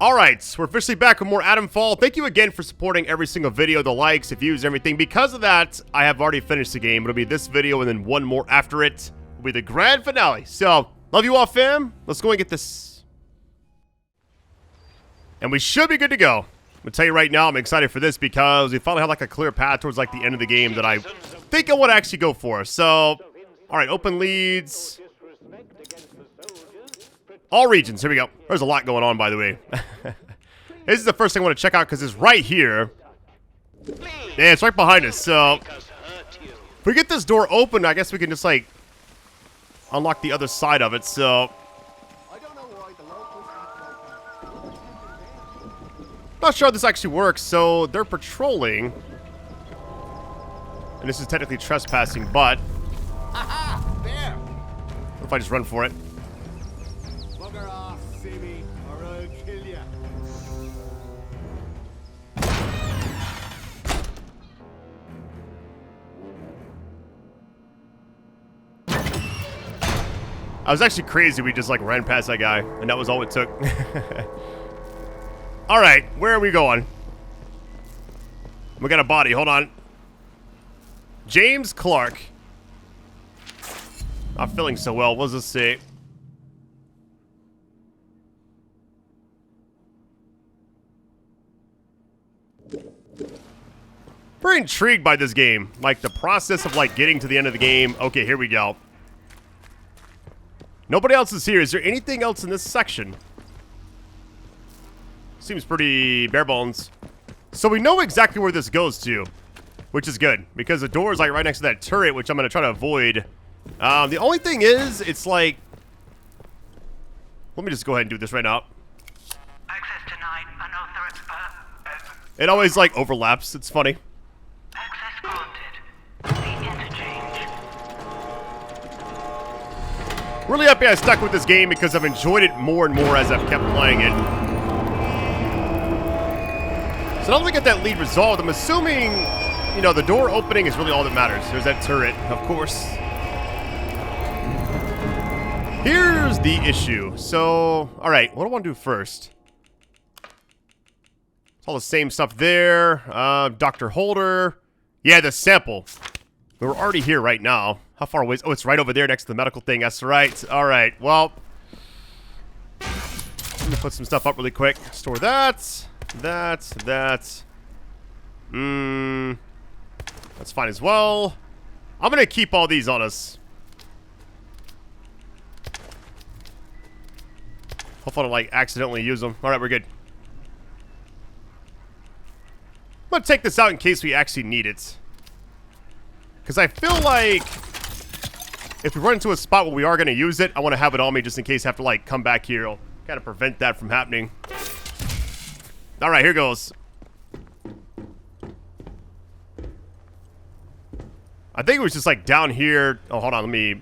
Alright, we're officially back with more Atomfall. Thank you again for supporting every single video, the likes, the views, everything. Because of that, I have already finished the game. It'll be this video and then one more after it. Will be the grand finale. So, love you all, fam. Let's go and get this. And we should be good to go. I'm gonna tell you right now, I'm excited for this because we finally have like a clear path towards like the end of the game that I think I want to actually go for. So, alright, open leads. All regions, here we go. There's a lot going on, by the way. This is the first thing I want to check out because it's right here. Yeah, it's right behind us, so if we get this door open, I guess we can just, like, unlock the other side of it, so not sure how this actually works. So they're patrolling, and this is technically trespassing, but what if I just run for it? I was actually crazy. We just like ran past that guy, and that was all it took. All right, where are we going? We got a body. Hold on. James Clark. Not feeling so well. What does this say? Very intrigued by this game. Like the process of like getting to the end of the game. Okay, here we go. Nobody else is here. Is there anything else in this section? Seems pretty bare bones. So we know exactly where this goes to, which is good because the door is like right next to that turret, which I'm going to try to avoid. The only thing is, it's like, let me just go ahead and do this right now. Access denied. Unauthorized. It always like overlaps. It's funny. Access granted. The interchange. Really happy I stuck with this game because I've enjoyed it more and more as I've kept playing it. So now that we get that lead resolved, I'm assuming, you know, the door opening is really all that matters. There's that turret, of course. Here's the issue. So, alright, what do I want to do first? It's all the same stuff there. Dr. Holder. Yeah, the sample. We're already here right now. How far away is... Oh, it's right over there next to the medical thing. That's right. Alright, well... I'm gonna put some stuff up really quick. Store that. That. That's fine as well. I'm gonna keep all these on us. Hopefully I don't, like, accidentally use them. Alright, we're good. I'm gonna take this out in case we actually need it. Because I feel like if we run into a spot where we are going to use it, I want to have it on me just in case I have to, like, come back here. I'll kind of prevent that from happening. Alright, here goes. I think it was just, like, down here. Oh, hold on, let me...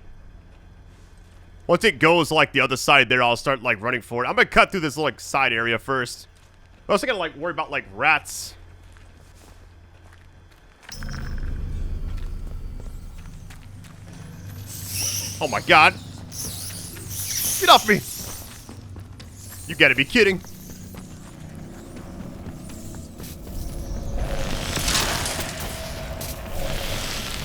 Once it goes, like, the other side there, I'll start, like, running for it. I'm going to cut through this, like, side area first. I also got to, like, worry about, like, rats. Oh my god. Get off me. You gotta be kidding.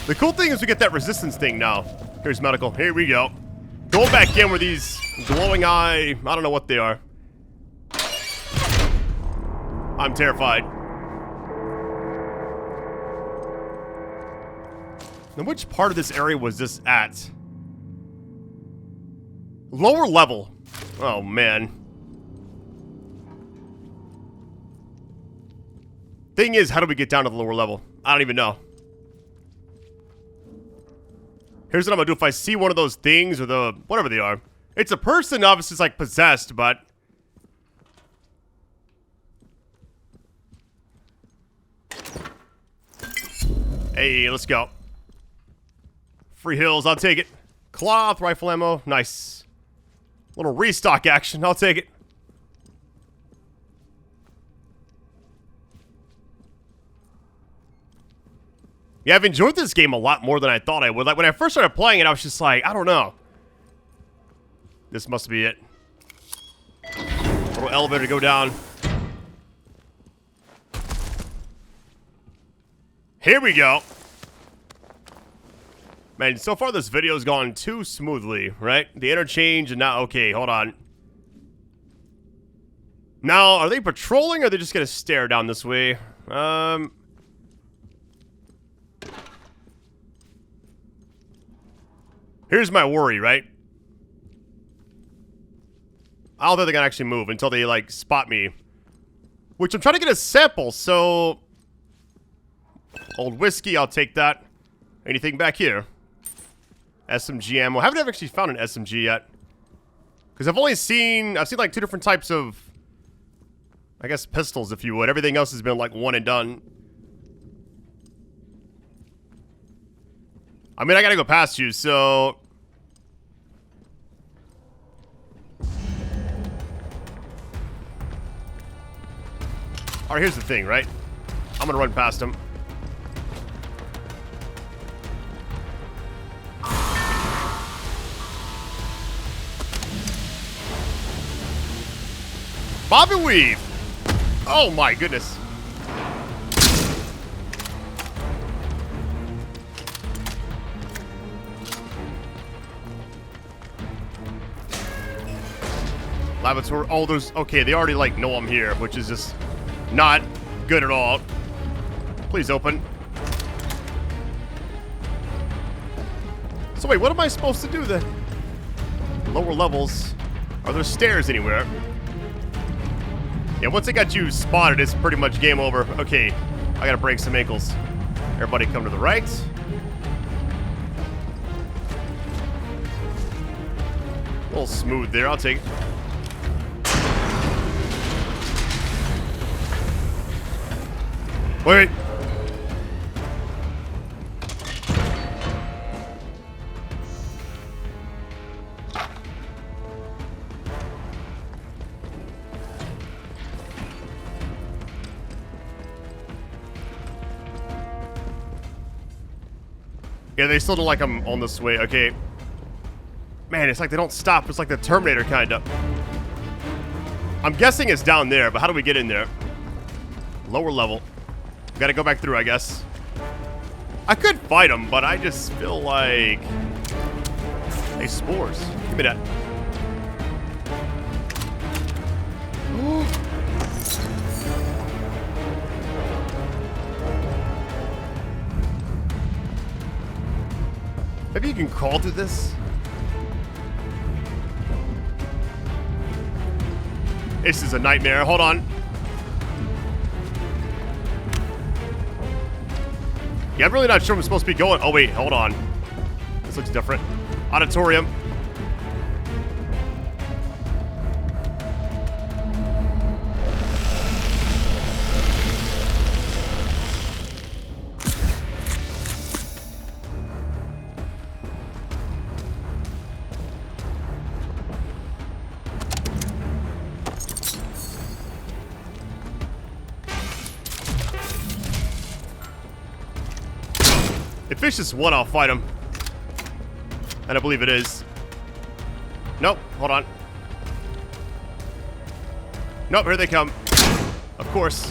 The cool thing is we get that resistance thing now. Here's medical. Here we go. Going back in with these glowing eye... I don't know what they are. I'm terrified. Now, which part of this area was this at? Lower level. Oh, man. Thing is, how do we get down to the lower level? I don't even know. Here's what I'm gonna do if I see one of those things or the... whatever they are. It's a person, obviously, it's like possessed, but... Hey, let's go. Free hills, I'll take it. Cloth, rifle ammo, nice. Little restock action, I'll take it. Yeah, I've enjoyed this game a lot more than I thought I would. Like, when I first started playing it, I was just like, I don't know. This must be it. What Little elevator to go down. Here we go. Man, so far this video's gone too smoothly, right? The interchange and now, okay, hold on. Now, are they patrolling or are they just gonna stare down this way? Here's my worry, right? I don't think they're gonna actually move until they, like, spot me. Which I'm trying to get a sample, so... Old whiskey, I'll take that. Anything back here? SMG ammo. I haven't actually found an SMG yet. Because I've seen like 2 different types of, I guess, pistols, if you would. Everything else has been like one and done. I mean, I gotta go past you, so... Alright, here's the thing, right? I'm gonna run past him. Bob and weave! Oh my goodness. Laboratory. Oh, there's... Okay, they already, like, know I'm here, which is just not good at all. Please open. So wait, what am I supposed to do then? Lower levels. Are there stairs anywhere? Yeah, once they got you spotted, it's pretty much game over. Okay, I gotta break some ankles. Everybody come to the right. A little smooth there, I'll take it. Wait. Yeah, they still don't like I'm on this way. Okay. Man, it's like they don't stop. It's like the Terminator, kind of. I'm guessing it's down there, but how do we get in there? Lower level. We gotta go back through, I guess. I could fight them, but I just feel like... Hey, spores. Give me that. Maybe you can crawl through this? This is a nightmare. Hold on. Yeah, I'm really not sure I'm supposed to be going. Oh, wait. Hold on. This looks different. Auditorium. If it's just one, I'll fight him. And I believe it is. Nope, hold on. Nope, here they come. Of course.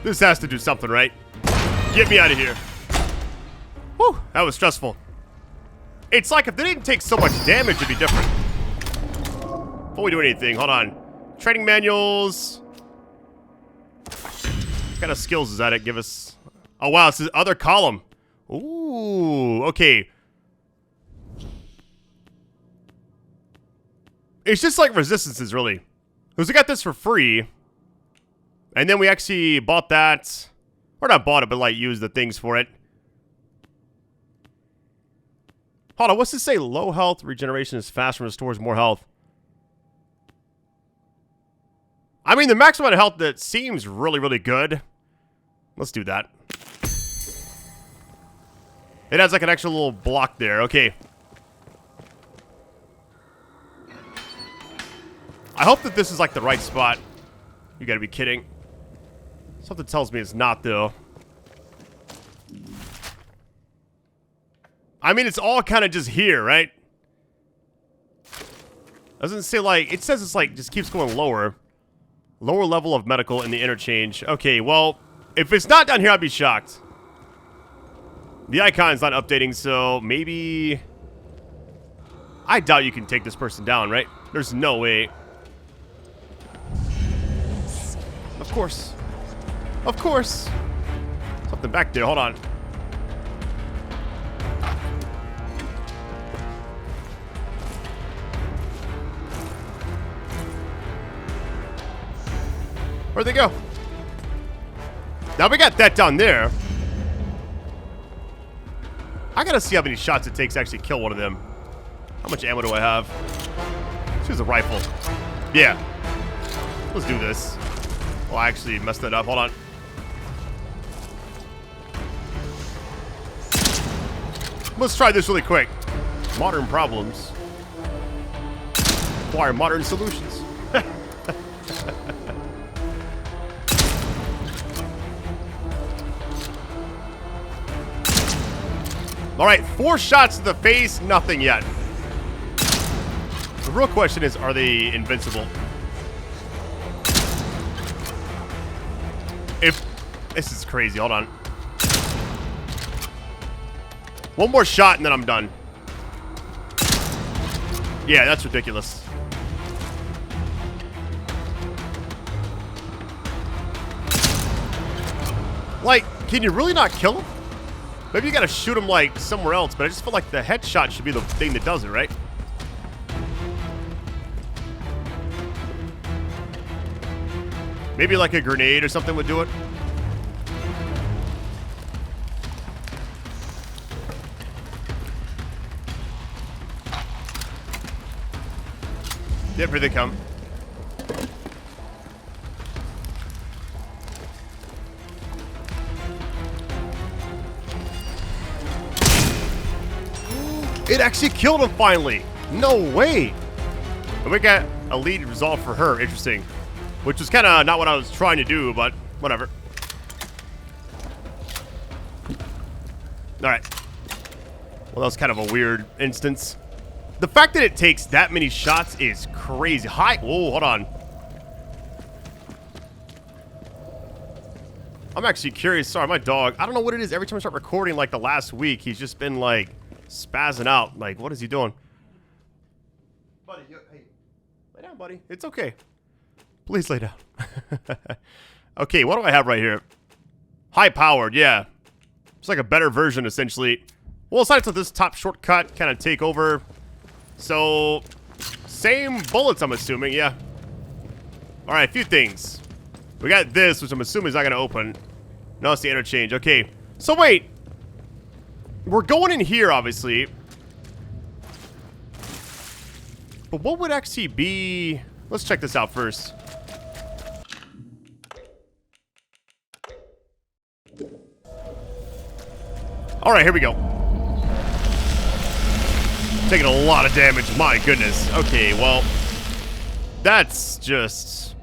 This has to do something, right? Get me out of here. Whew, that was stressful. It's like if they didn't take so much damage, it'd be different. Before we do anything, hold on. Training manuals. What kind of skills does that give us? Oh, wow, it's the other column. Ooh, okay. It's just like resistances, really. Because we got this for free. And then we actually bought that. Or not bought it, but like used the things for it. Hold on, what's this say? Low health regeneration is fast and restores more health. I mean, the maximum amount of health that seems really, really good. Let's do that. It has like an extra little block there. Okay. I hope that this is like the right spot. You gotta be kidding. Something tells me it's not, though. I mean, it's all kind of just here, right? Doesn't say like, it says it's like, just keeps going lower. Lower level of medical in the interchange. Okay, well, if it's not down here, I'd be shocked. The icon's not updating, so maybe... I doubt you can take this person down, right? There's no way. Of course. Of course. Something back there. Hold on. Where'd they go? Now we got that down there. I gotta see how many shots it takes to actually kill one of them. How much ammo do I have? Let's use a rifle. Yeah. Let's do this. Oh, I actually messed that up. Hold on. Let's try this really quick. Modern problems require modern solutions. All right, 4 shots to the face, nothing yet. The real question is, are they invincible? If this is crazy, hold on. One more shot and then I'm done. Yeah, that's ridiculous. Like, can you really not kill him? Maybe you gotta shoot him like somewhere else, but I just feel like the headshot should be the thing that does it, right? Maybe like a grenade or something would do it. Yep, here they come. It actually killed him finally. No way. And we got a lead resolve for her. Interesting. Which was kind of not what I was trying to do, but whatever. Alright. Well, that was kind of a weird instance. The fact that it takes that many shots is crazy. Hi. Whoa, hold on. I'm actually curious. Sorry, my dog. I don't know what it is. Every time I start recording, like the last week, he's just been like spazzing out. Like, what is he doing? Buddy, hey. Lay down, buddy. It's okay. Please lay down. Okay, what do I have right here? High powered, yeah. It's like a better version, essentially. We'll assign it to this top shortcut, kind of take over. So, same bullets, I'm assuming, yeah. Alright, a few things. We got this, which I'm assuming is not going to open. No, it's the interchange. Okay, so wait. We're going in here, obviously. But what would actually be... Let's check this out first. Alright, here we go. Taking a lot of damage, my goodness. Okay, well, that's just...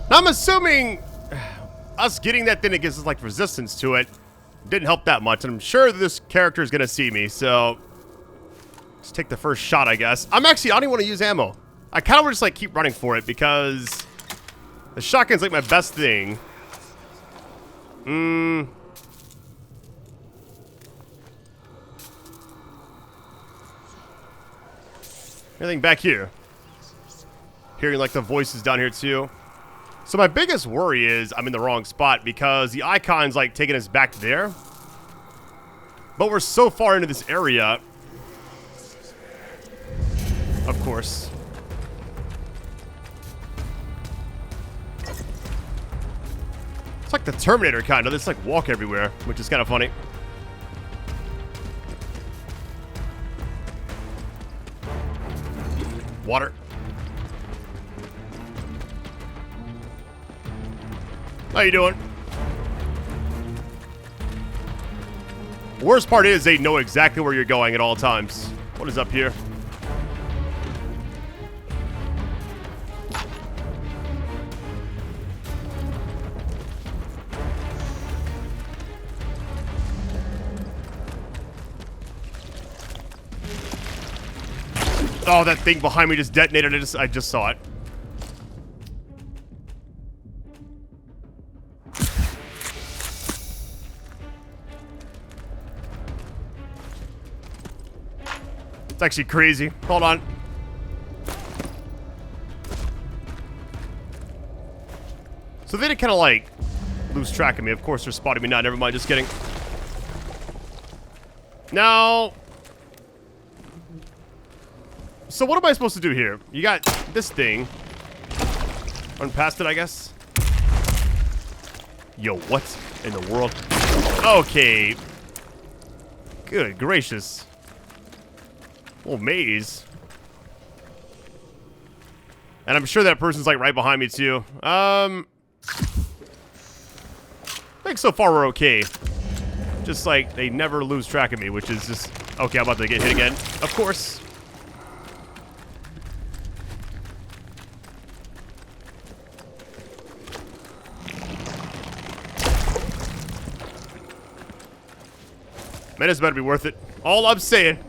I'm assuming us getting that thing that gives us, like, resistance to it didn't help that much. And I'm sure this character is going to see me, so... Let's take the first shot, I guess. I don't even want to use ammo. I kind of want to just, like, keep running for it because the shotgun's, like, my best thing. Anything back here? Hearing like the voices down here too. So my biggest worry is I'm in the wrong spot because the icon's like taking us back there. But we're so far into this area. Of course. It's like the Terminator kind of. It's like walk everywhere, which is kind of funny. Water. How you doing? Worst part is they know exactly where you're going at all times. What is up here? Oh, that thing behind me just detonated. I just saw it. It's actually crazy. Hold on. So they did kind of like lose track of me. Of course, they're spotting me now. Never mind. Just kidding. Now. So what am I supposed to do here? You got this thing. Run past it, I guess. Yo, what in the world? Okay. Good gracious. Oh, maze. And I'm sure that person's like right behind me too. I think so far we're okay. Just like they never lose track of me, which is just okay. I'm about to get hit again. Of course. Man, it's better be worth it. All I'm saying.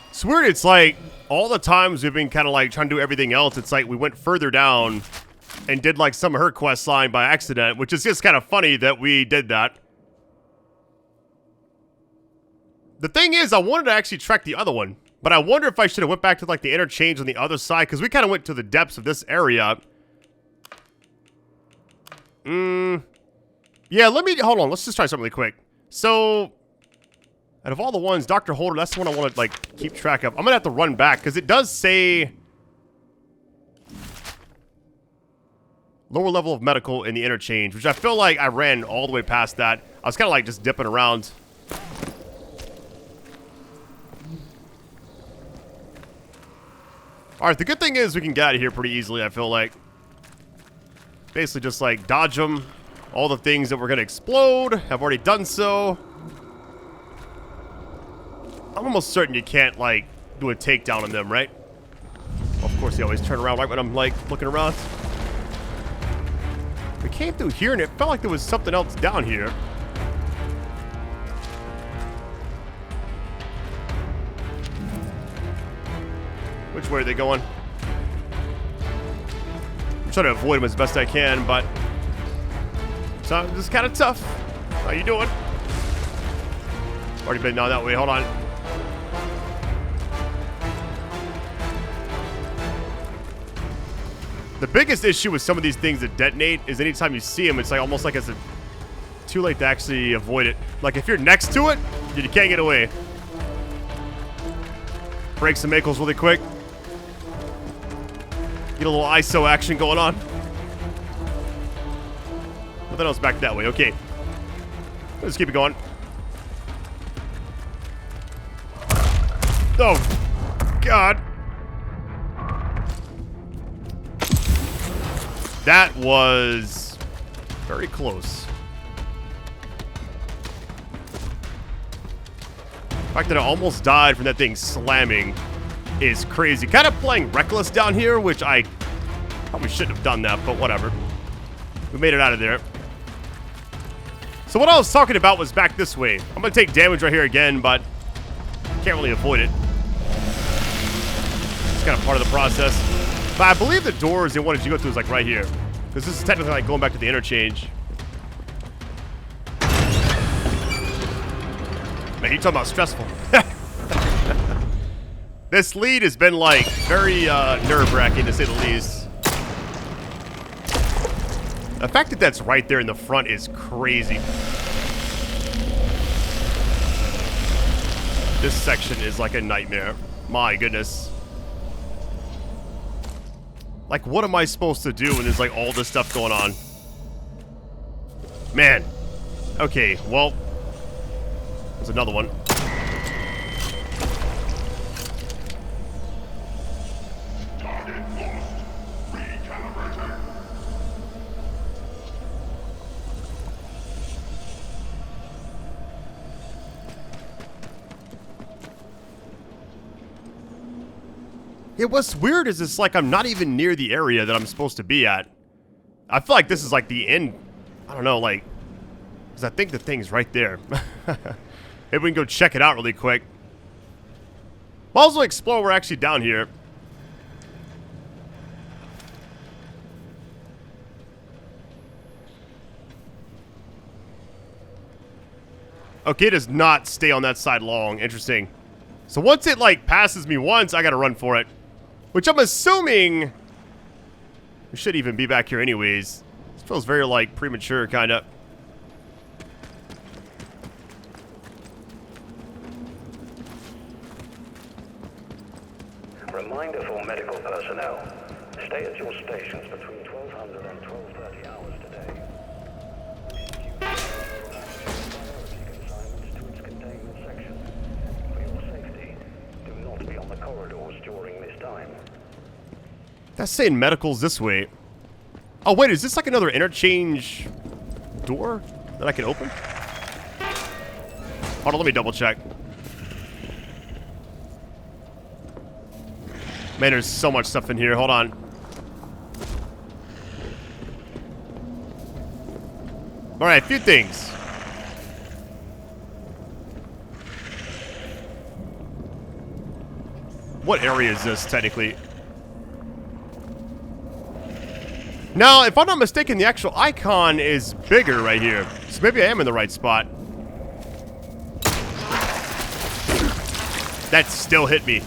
It's weird, it's like, all the times we've been kind of like trying to do everything else, it's like we went further down and did like some of her quest line by accident, which is just kind of funny that we did that. The thing is, I wanted to actually track the other one, but I wonder if I should have went back to like the interchange on the other side, because we kind of went to the depths of this area. Yeah, hold on, let's just try something really quick. So, out of all the ones, Dr. Holder, that's the one I want to, like, keep track of. I'm gonna have to run back, because it does say lower level of medical in the interchange, which I feel like I ran all the way past that. I was kind of, like, just dipping around. Alright, the good thing is we can get out of here pretty easily, I feel like. Basically just, like, dodge them. All the things that were gonna explode have already done so. I'm almost certain you can't, like, do a takedown on them, right? Of course, they always turn around right when I'm, like, looking around. We came through here, and it felt like there was something else down here. Which way are they going? I'm trying to avoid them as best I can, but so this is kind of tough. How you doing? Already been down that way. Hold on. The biggest issue with some of these things that detonate is anytime you see them, it's like almost like it's too late to actually avoid it. Like if you're next to it, you can't get away. Break some ankles really quick. Get a little ISO action going on. Nothing else back that way. Okay. Let's keep it going. Oh, God. That was very close. The fact that I almost died from that thing slamming is crazy. Kind of playing reckless down here, which I probably shouldn't have done that, but whatever. We made it out of there. So what I was talking about was back this way. I'm going to take damage right here again, but can't really avoid it. It's kind of part of the process. But I believe the doors they wanted you to go through is like right here. Because this is technically like going back to the interchange. Man, you talking about stressful. This lead has been like very nerve-wracking to say the least. The fact that that's right there in the front is crazy. This section is like a nightmare. My goodness. Like, what am I supposed to do when there's, like, all this stuff going on? Man. Okay, well. There's another one. Yeah, what's weird is it's like I'm not even near the area that I'm supposed to be at. I feel like this is like the end. I don't know, like, because I think the thing's right there. Maybe we can go check it out really quick. Might as well explore. We're actually down here. Okay, it does not stay on that side long. Interesting. So once it, like, passes me once, I gotta run for it. Which I'm assuming we should even be back here anyways. This feels very, like, premature, kinda. Reminder for medical personnel. Stay at your stations between 1200 and 1230 hours today. Consignments to its containment section. For your safety, do not be on the corridors during this time. That's saying medical's this way. Oh, wait, is this like another interchange door that I can open? Hold on, let me double check. Man, there's so much stuff in here. Hold on. Alright, a few things. What area is this, technically? Now, if I'm not mistaken, the actual icon is bigger right here. So maybe I am in the right spot. That still hit me.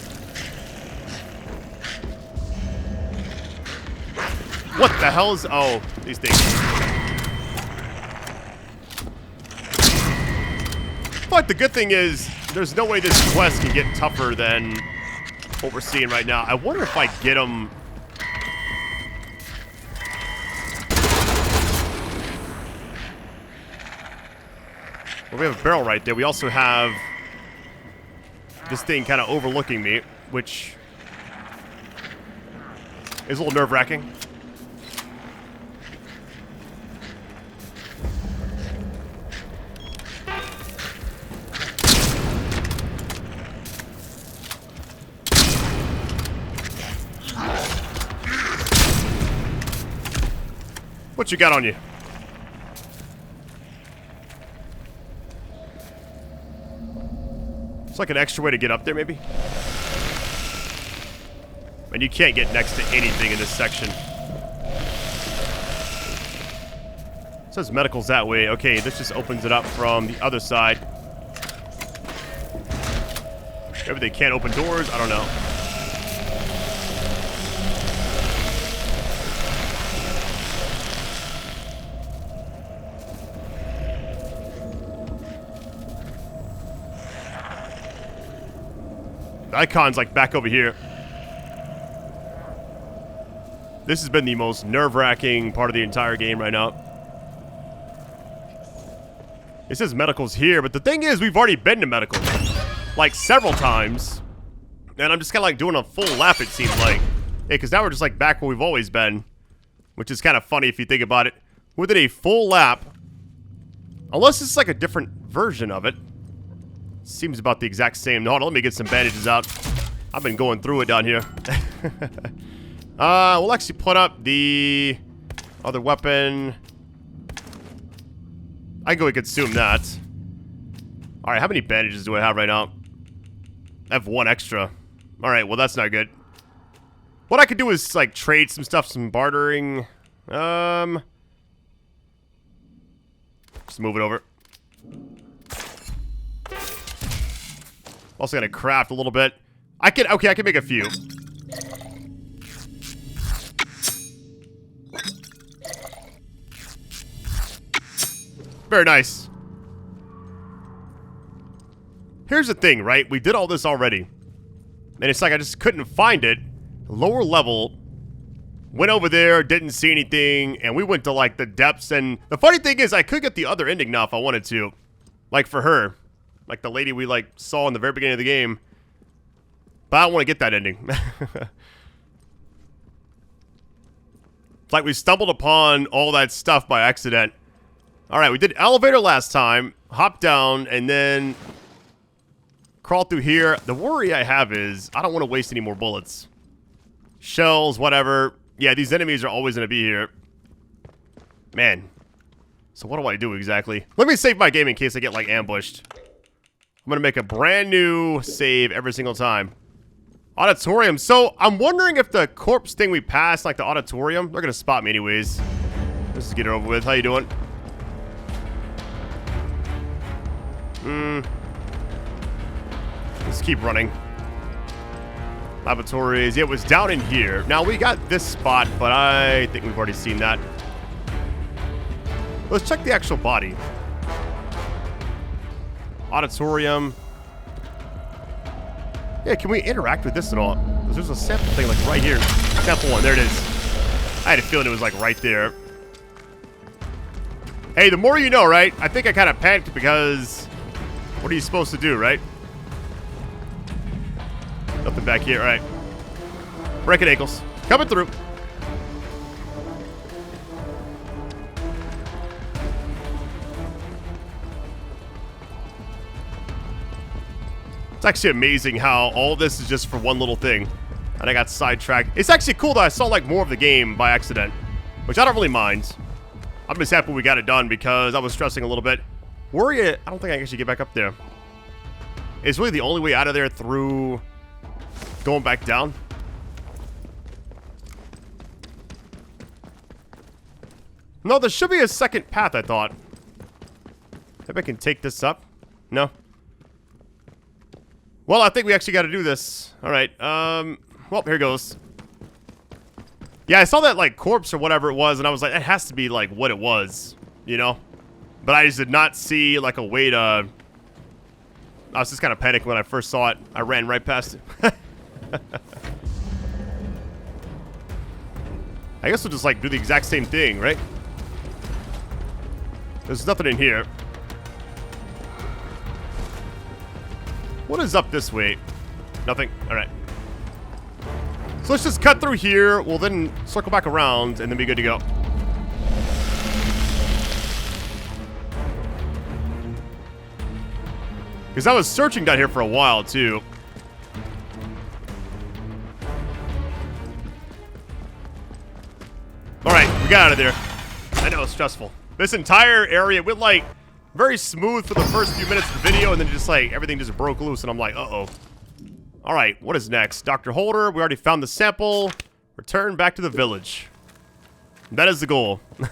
What the hell is... Oh, these things. But the good thing is, there's no way this quest can get tougher than what we're seeing right now. I wonder if I get them... Well, we have a barrel right there. We also have this thing kind of overlooking me, which is a little nerve-wracking. What you got on you? It's like an extra way to get up there, maybe? And you can't get next to anything in this section. It says medical's that way. Okay, this just opens it up from the other side. Maybe they can't open doors. I don't know. The icon's like back over here. This has been the most nerve-wracking part of the entire game right now. It says medical's here, but the thing is, we've already been to medical. Like, several times. And I'm just kind of like doing a full lap, it seems like. Yeah, because now we're just like back where we've always been. Which is kind of funny if you think about it. We did a full lap. Unless it's like a different version of it. Seems about the exact same. No, hold on, let me get some bandages out. I've been going through it down here. We'll actually put up the other weapon. I can go and consume that. Alright, how many bandages do I have right now? I have one extra. Alright, well that's not good. What I could do is like trade some stuff, some bartering. Just move it over. Also gotta craft a little bit. I can make a few. Very nice. Here's the thing, right? We did all this already. And it's like I just couldn't find it. Lower level. Went over there, didn't see anything, and we went to, like, the depths, and the funny thing is I could get the other ending now if I wanted to. Like, for her. Like, the lady we, like, saw in the very beginning of the game. But I don't want to get that ending. It's like we stumbled upon all that stuff by accident. Alright, we did elevator last time, hopped down, and then crawled through here. The worry I have is I don't want to waste any more bullets. Shells, whatever. Yeah, these enemies are always going to be here. Man. So what do I do exactly? Let me save my game in case I get, like, ambushed. I'm going to make a brand new save every single time. Auditorium. So I'm wondering if the corpse thing we passed, like the auditorium, they're going to spot me anyways. Let's just get it over with. How you doing? Let's keep running. Laboratories. Yeah, it was down in here. Now, we got this spot, but I think we've already seen that. Let's check the actual body. Auditorium. Yeah, can we interact with this at all? There's a sample thing, like, right here. Sample 1. There it is. I had a feeling it was, like, right there. Hey, the more you know, right? I think I kind of panicked because... What are you supposed to do, right? Nothing back here, all right. Breaking ankles. Coming through. It's actually amazing how all this is just for one little thing. And I got sidetracked. It's actually cool that I saw, like, more of the game by accident. Which I don't really mind. I'm just happy we got it done because I was stressing a little bit. Worry it. I don't think I can actually get back up there. It's really the only way out of there through going back down. No, there should be a second path, I thought. Maybe I can take this up. No. Well, I think we actually got to do this. All right. Well, here goes. Yeah, I saw that, like, corpse or whatever it was, and I was like, it has to be, like, what it was, you know? But I just did not see, like, a way to... I was just kind of panicking when I first saw it. I ran right past it. I guess we'll just, like, do the exact same thing, right? There's nothing in here. What is up this way? Nothing. All right. So let's just cut through here. We'll then circle back around and then be good to go. Because I was searching down here for a while, too. Alright, we got out of there. I know, it's stressful. This entire area went, like, very smooth for the first few minutes of the video, and then just, like, everything just broke loose, and I'm like, uh-oh. Alright, what is next? Dr. Holder, we already found the sample. Return back to the village. That is the goal. I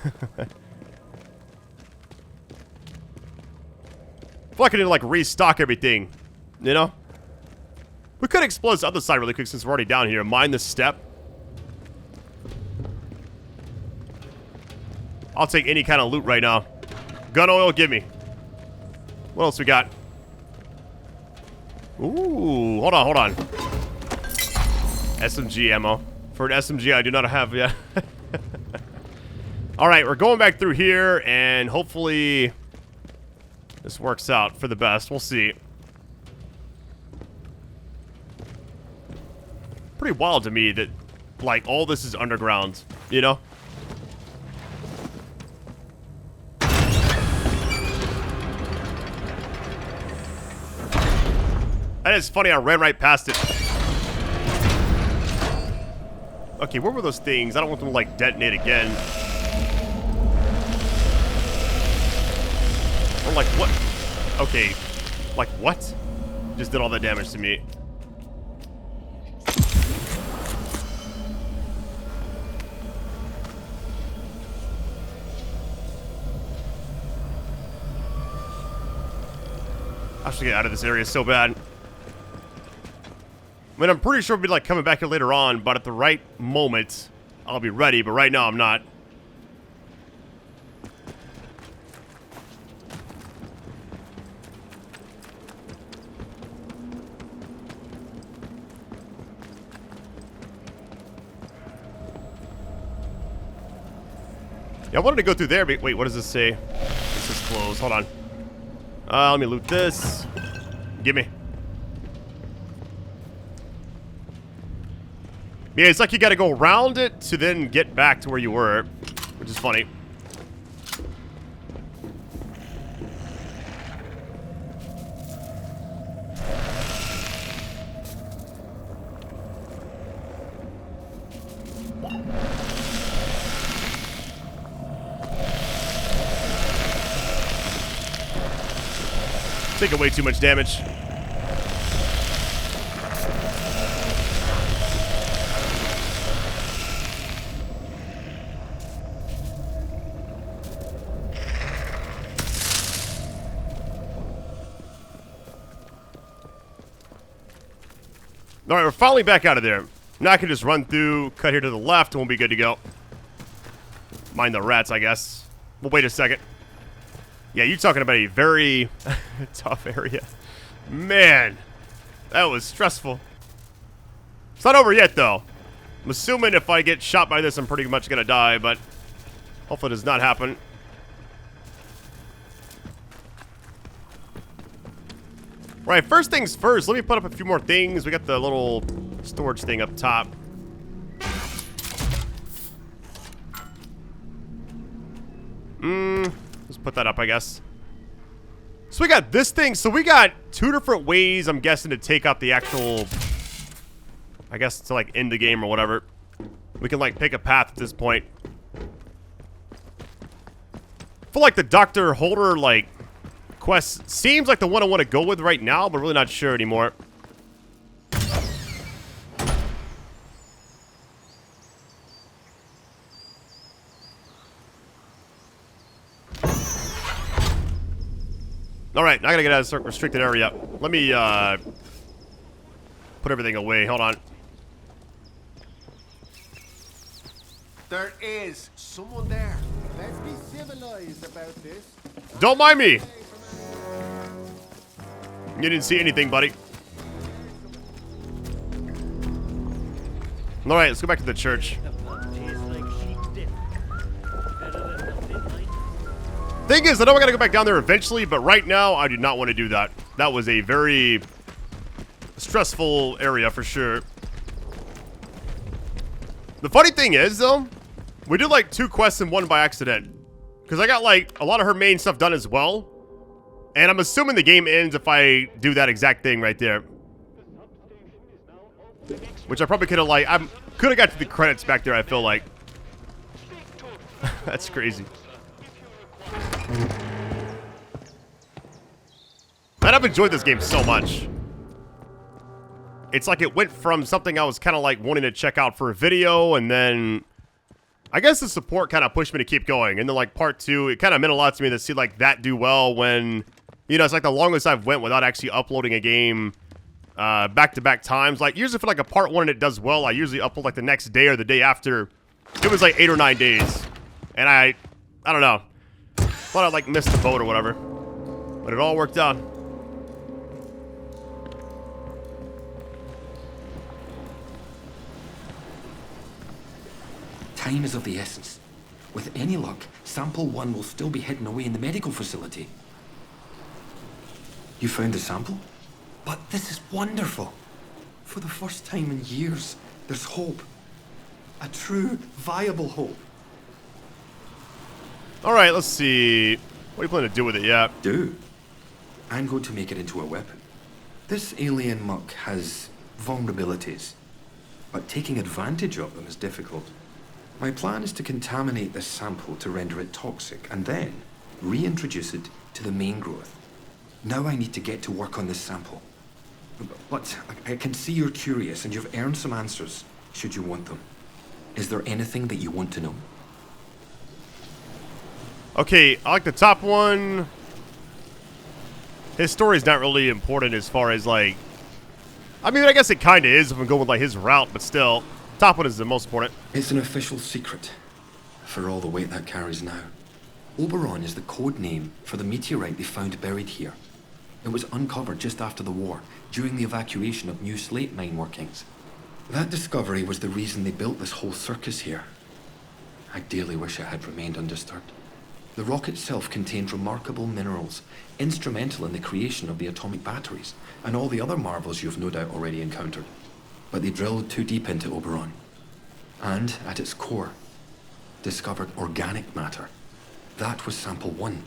feel like I need to, like, restock everything, you know? We could explore this other side really quick since we're already down here. Mine this step. I'll take any kind of loot right now. Gun oil, give me. What else we got? Ooh, hold on, hold on. SMG ammo. For an SMG I do not have yet. Alright, we're going back through here, and hopefully... this works out for the best. We'll see. Pretty wild to me that, like, all this is underground, you know? And it's funny, I ran right past it. Okay, where were those things? I don't want them to, like, detonate again. Or like, what? Okay. Like, what? Just did all that damage to me. I should get out of this area so bad. I mean, I'm pretty sure we'll be, like, coming back here later on, but at the right moment, I'll be ready, but right now I'm not. Yeah, I wanted to go through there, but wait, what does this say? This is closed. Hold on. Let me loot this. Gimme. Yeah, it's like you gotta go around it to then get back to where you were, which is funny. Taking way too much damage. Alright, we're finally back out of there. Now I can just run through, cut here to the left, and we'll be good to go. Mind the rats, I guess. Well, wait a second. Yeah, you're talking about a very tough area. Man, that was stressful. It's not over yet, though. I'm assuming if I get shot by this, I'm pretty much going to die, but hopefully it does not happen. Right, first things first, let me put up a few more things. We got the little storage thing up top. Let's put that up, I guess. So we got this thing. So we got two different ways, I'm guessing, to take out the actual, I guess, to like end the game or whatever. We can like pick a path at this point. I feel like the Dr. Holder like quest seems like the one I want to go with right now, but really not sure anymore. Alright, now I gotta get out of this restricted area. Let me, put everything away. Hold on. There is someone there. Let's be civilized about this. Don't mind me! You didn't see anything, buddy. Alright, let's go back to the church. Thing is, I know I gotta go back down there eventually, but right now, I do not want to do that. That was a very stressful area for sure. The funny thing is, though, we did like 2 quests in one by accident. Because I got like a lot of her main stuff done as well. And I'm assuming the game ends if I do that exact thing right there. Which I probably could have like, I could have got to the credits back there, I feel like. That's crazy. And I've enjoyed this game so much. It's like it went from something I was kind of like wanting to check out for a video, and then I guess the support kind of pushed me to keep going. And then like part 2, it kind of meant a lot to me to see like that do well when, you know, it's like the longest I've went without actually uploading a game back-to-back times. Like usually for like a part 1 and it does well, I usually upload like the next day or the day after. It was like 8 or 9 days. And I don't know. Thought I'd like missed the boat or whatever. But it all worked out. Time is of the essence. With any luck, sample 1 will still be hidden away in the medical facility. You found the sample? But this is wonderful. For the first time in years, there's hope. A true, viable hope. Alright, let's see. What are you planning to do with it? Yeah. Do? I'm going to make it into a weapon. This alien muck has vulnerabilities, but taking advantage of them is difficult. My plan is to contaminate this sample to render it toxic, and then reintroduce it to the main growth. Now I need to get to work on this sample. But I can see you're curious, and you've earned some answers, should you want them. Is there anything that you want to know? Okay, I like the top one. His story's not really important as far as like, I mean, I guess it kind of is if I'm going with like his route, but still, top one is the most important. It's an official secret, for all the weight that carries now. Oberon is the code name for the meteorite they found buried here. It was uncovered just after the war, during the evacuation of new slate mine workings. That discovery was the reason they built this whole circus here. I dearly wish it had remained undisturbed. The rock itself contained remarkable minerals, instrumental in the creation of the atomic batteries, and all the other marvels you've no doubt already encountered. But they drilled too deep into Oberon, and, at its core, discovered organic matter. That was sample 1.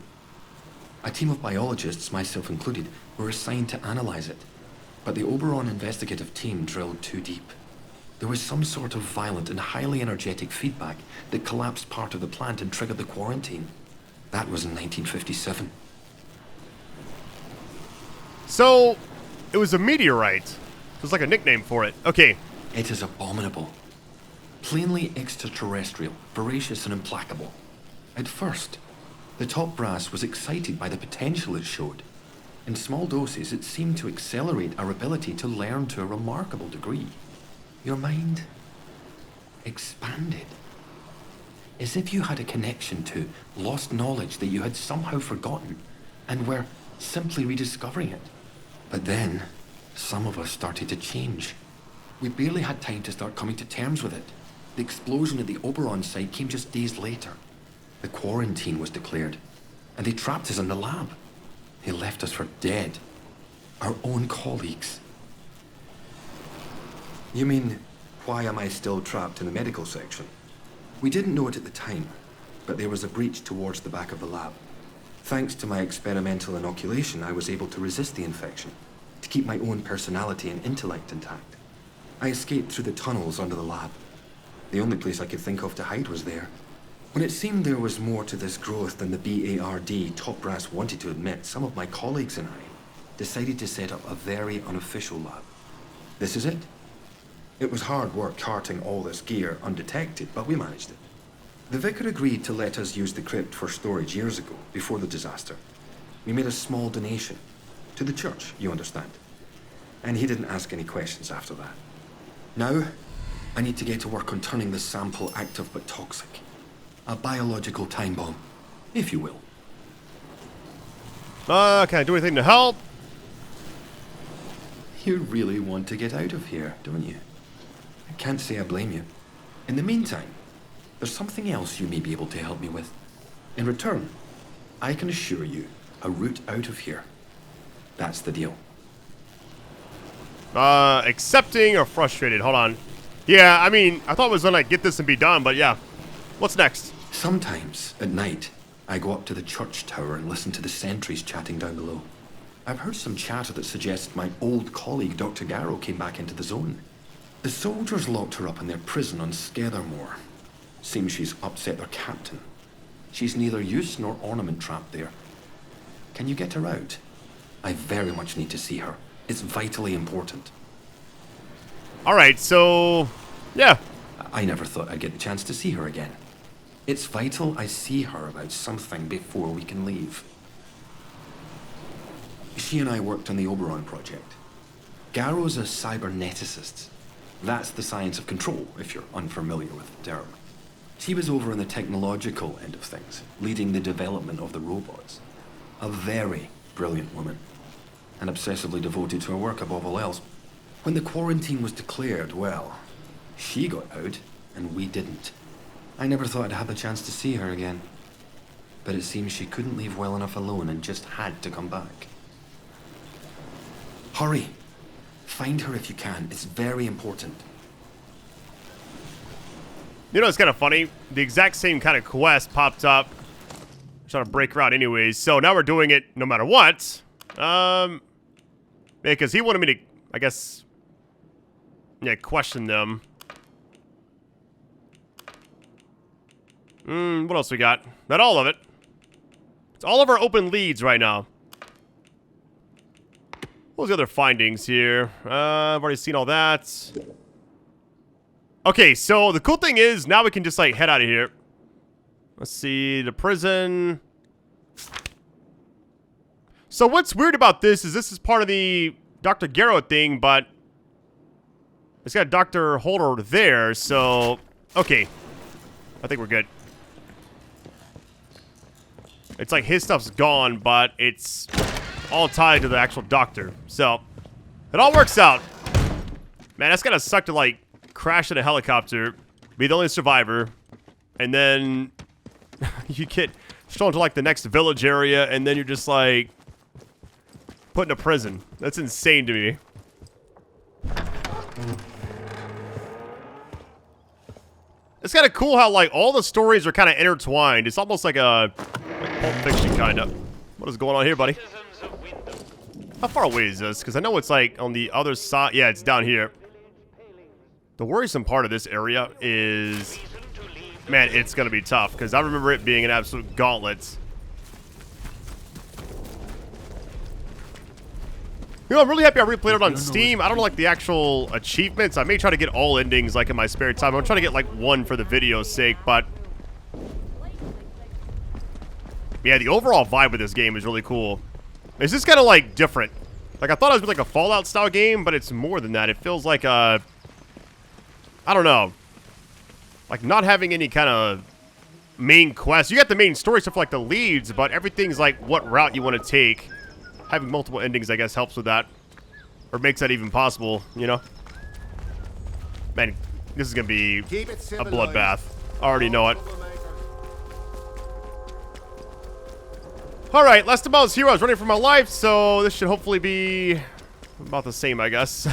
A team of biologists, myself included, were assigned to analyze it. But the Oberon investigative team drilled too deep. There was some sort of violent and highly energetic feedback that collapsed part of the plant and triggered the quarantine. That was in 1957. So, it was a meteorite. It was like a nickname for it. Okay. It is abominable. Plainly extraterrestrial, voracious and implacable. At first, the top brass was excited by the potential it showed. In small doses, it seemed to accelerate our ability to learn to a remarkable degree. Your mind expanded. As if you had a connection to lost knowledge that you had somehow forgotten and were simply rediscovering it. But then, some of us started to change. We barely had time to start coming to terms with it. The explosion at the Oberon site came just days later. The quarantine was declared, and they trapped us in the lab. They left us for dead. Our own colleagues. You mean, why am I still trapped in the medical section? We didn't know it at the time, but there was a breach towards the back of the lab. Thanks to my experimental inoculation, I was able to resist the infection, to keep my own personality and intellect intact. I escaped through the tunnels under the lab. The only place I could think of to hide was there. When it seemed there was more to this growth than the BARD top brass wanted to admit, some of my colleagues and I decided to set up a very unofficial lab. This is it. It was hard work carting all this gear undetected, but we managed it. The vicar agreed to let us use the crypt for storage years ago, before the disaster. We made a small donation. To the church, you understand. And he didn't ask any questions after that. Now, I need to get to work on turning this sample active but toxic. A biological time bomb, if you will. Can I do anything to help? You really want to get out of here, don't you? I can't say I blame you. In the meantime, there's something else you may be able to help me with. In return, I can assure you a route out of here. That's the deal. Accepting or frustrated? Hold on. Yeah, I mean, I thought it was gonna like, get this and be done, but yeah. What's next? Sometimes, at night, I go up to the church tower and listen to the sentries chatting down below. I've heard some chatter that suggests my old colleague, Dr. Garrow, came back into the zone. The soldiers locked her up in their prison on Scathermore. Seems she's upset their captain. She's neither use nor ornament trapped there. Can you get her out? I very much need to see her. It's vitally important. Alright, so... yeah. I never thought I'd get the chance to see her again. It's vital I see her about something before we can leave. She and I worked on the Oberon project. Garrow's a cyberneticist. That's the science of control, if you're unfamiliar with the term. She was over on the technological end of things, leading the development of the robots. A very brilliant woman, and obsessively devoted to her work above all else. When the quarantine was declared, well, she got out, and we didn't. I never thought I'd have the chance to see her again. But it seems she couldn't leave well enough alone and just had to come back. Hurry! Find her if you can. It's very important. You know, it's kind of funny. The exact same kind of quest popped up. Trying to break her out anyways. So now we're doing it no matter what. Because he wanted me to, I guess, yeah, question them. What else we got? Not all of it. It's all of our open leads right now. What was the other findings here? I've already seen all that. Okay, so the cool thing is now we can just like head out of here. Let's see, the prison. So what's weird about this is part of the Dr. Garrow thing, but it's got Dr. Holder there, so okay. I think we're good. It's like his stuff's gone, but it's all tied to the actual doctor. So, it all works out. Man, that's gotta suck to, like, crash in a helicopter, be the only survivor, and then you get shown to like the next village area, and then you're just like put in a prison. That's insane to me. It's kind of cool how like all the stories are kind of intertwined. It's almost like a Pulp Fiction kind of. What is going on here, buddy? How far away is this? Because I know it's like on the other side. Yeah, it's down here. The worrisome part of this area is, man, it's going to be tough. Because I remember it being an absolute gauntlet. You know, I'm really happy I replayed it on Steam. I don't like the actual achievements. I may try to get all endings like in my spare time. I'm trying to get like one for the video's sake, but yeah, the overall vibe of this game is really cool. It's just kind of like different. Like I thought it was like a Fallout style game, but it's more than that. It feels like a, I don't know, like not having any kind of main quest. You got the main story stuff like the leads, but everything's like what route you want to take. Having multiple endings, I guess, helps with that. Or makes that even possible, you know? Man, this is going to be a bloodbath. I already know it. Alright, last of Us Heroes running for my life, so this should hopefully be about the same, I guess.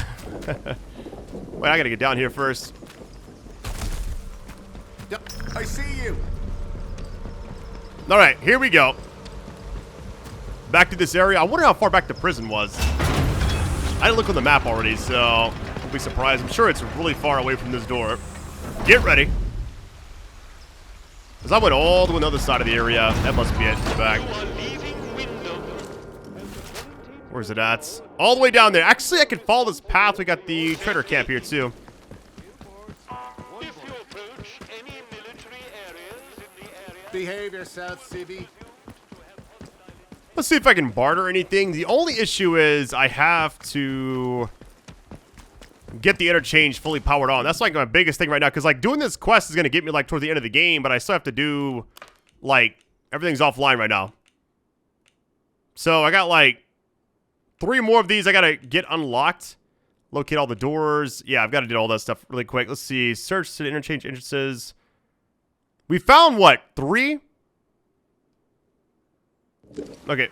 Wait, I gotta get down here first. Yep, I see you. Alright, here we go. Back to this area. I wonder how far back the prison was. I didn't look on the map already, so I'll be surprised. I'm sure it's really far away from this door. Get ready. Because I went all the way on the other side of the area. That must be it in the back. Where's it at? All the way down there. Actually, I could follow this path. We got the trader camp here, too. Behave yourself, Sibby. Let's see if I can barter anything. The only issue is I have to get the interchange fully powered on. That's like my biggest thing right now. Because like doing this quest is going to get me like towards the end of the game. But I still have to do like everything's offline right now. So I got like 3 more of these I got to get unlocked. Locate all the doors. Yeah, I've got to do all that stuff really quick. Let's see. Search to interchange entrances. We found what? 3? Okay.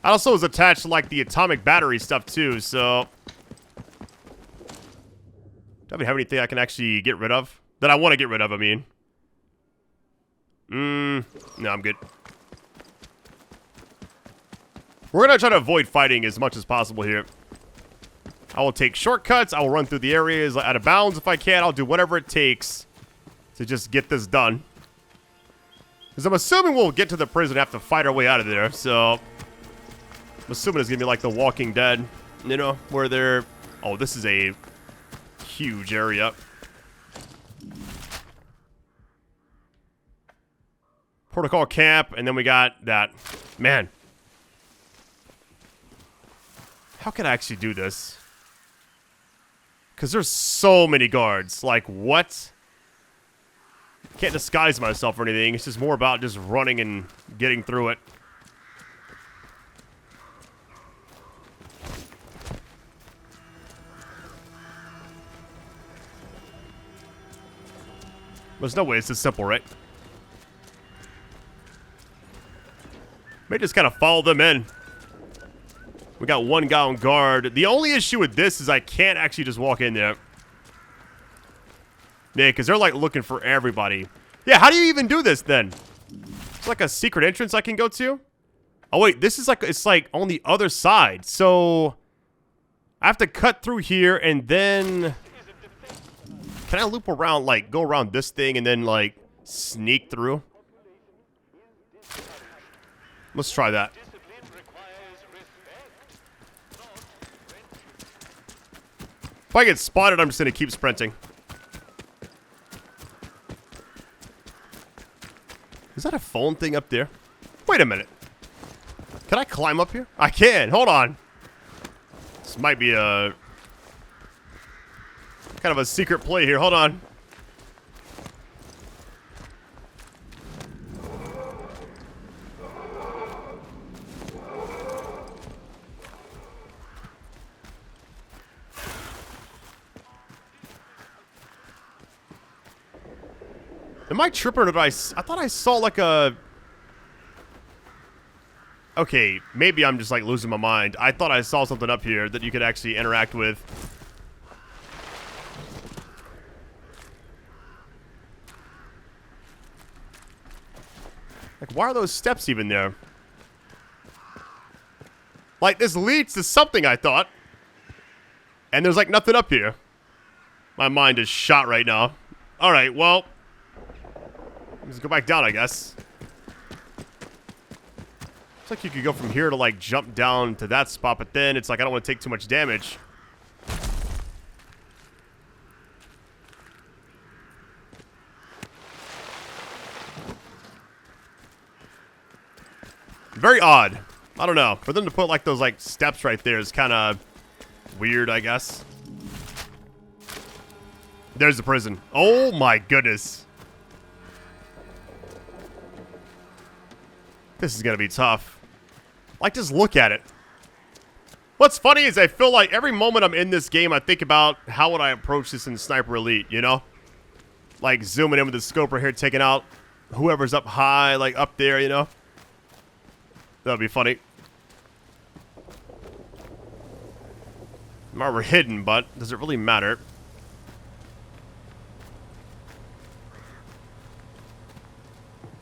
I also was attached to like the atomic battery stuff too, so do I have anything I can actually get rid of? That I want to get rid of, I mean. No, I'm good. We're gonna try to avoid fighting as much as possible here. I will take shortcuts, I will run through the areas out of bounds if I can. I'll do whatever it takes to just get this done. Because I'm assuming we'll get to the prison and have to fight our way out of there, so I'm assuming it's going to be like The Walking Dead, you know, where they're... Oh, this is a huge area. Protocol camp, and then we got that. Man. How can I actually do this? Because there's so many guards. Like, what? Can't disguise myself or anything. It's just more about just running and getting through it. There's no way it's this simple, right? May just kind of follow them in. We got 1 guy on guard. The only issue with this is I can't actually just walk in there. Yeah, because they're like looking for everybody. Yeah, how do you even do this then? It's like a secret entrance I can go to? Oh wait, this is like, it's like on the other side. So I have to cut through here and then... Can I loop around, like go around this thing and then like sneak through? Let's try that. If I get spotted, I'm just gonna keep sprinting. Is that a phone thing up there? Wait a minute. Can I climb up here? I can. Hold on. This might be a... kind of a secret play here. Hold on. Am I tripping or did I thought I saw like a... Okay, maybe I'm just like losing my mind. I thought I saw something up here that you could actually interact with. Like, why are those steps even there? Like, this leads to something, I thought. And there's like nothing up here. My mind is shot right now. Alright, well. Let's go back down, I guess. Looks like you could go from here to like jump down to that spot, but then it's like I don't want to take too much damage. Very odd. I don't know. For them to put like those like steps right there is kind of weird, I guess. There's the prison. Oh my goodness. This is gonna be tough. Like, just look at it. What's funny is I feel like every moment I'm in this game, I think about how would I approach this in Sniper Elite, you know? Like, zooming in with the scope right here, taking out whoever's up high, like up there, you know? That'd be funny. We're hidden, but does it really matter?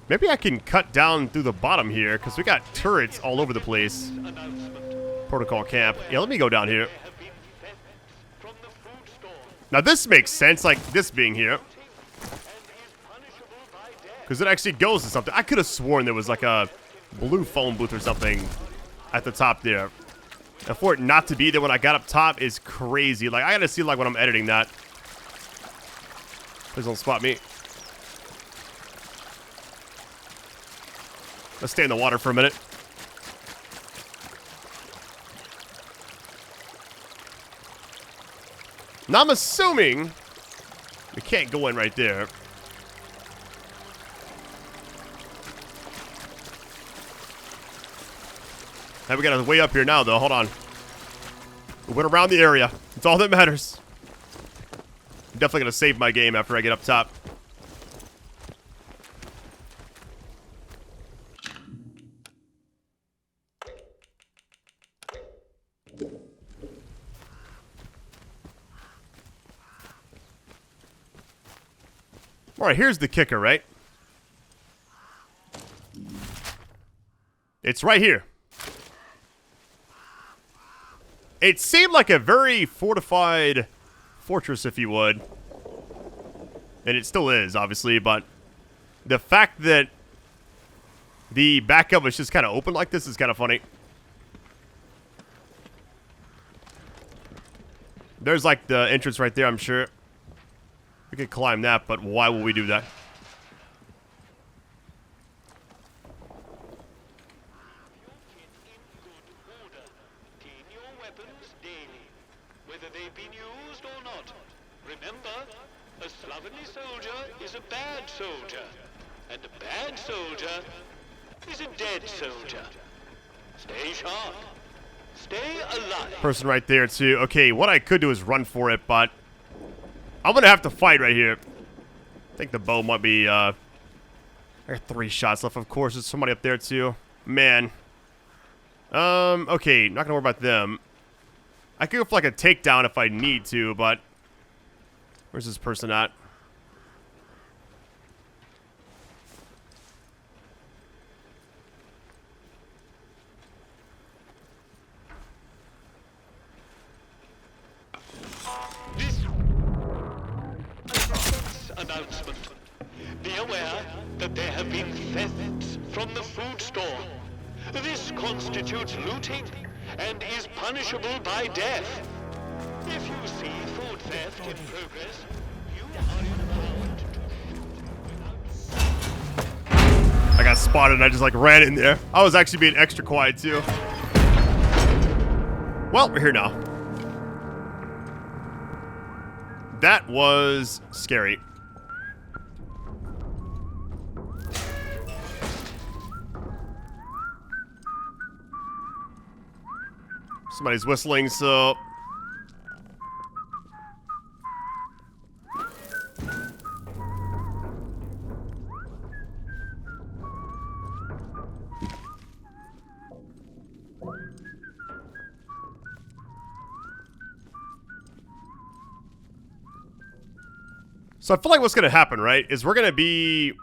Maybe I can cut down through the bottom here, because we got turrets all over the place. Protocol camp. Yeah, let me go down here. Now this makes sense, like this being here. Because it actually goes to something. I could have sworn there was like a blue phone booth or something at the top there. And for it not to be there when I got up top is crazy. Like, I gotta see like when I'm editing that. Please don't spot me. Let's stay in the water for a minute. Now I'm assuming we can't go in right there. Now we got to way up here now, though. Hold on. We went around the area. It's all that matters. I'm definitely going to save my game after I get up top. Alright, here's the kicker, right? It's right here. It seemed like a very fortified fortress, if you would. And it still is, obviously, but the fact that the backup is just kind of open like this is kind of funny. There's like the entrance right there, I'm sure. We could climb that, but why will we do that? Whether they've been used or not. Remember, a slovenly soldier is a bad soldier, and a bad soldier is a dead soldier. Stay sharp. Stay alive. Person right there, too. Okay, what I could do is run for it, but I'm going to have to fight right here. I think the bow might be, I got 3 shots left, of course. There's somebody up there, too. Man. Okay, not going to worry about them. I could go for like a takedown if I need to, but where's this person at? This announcement. Be aware that there have been thefts from the food store. This constitutes looting and is punishable by death. If you see food theft in progress, you are informed. I got spotted and I just like ran in there. I was actually being extra quiet too. Well, we're here now. That was scary. Somebody's whistling, so... So I feel like what's gonna happen, right, is we're gonna be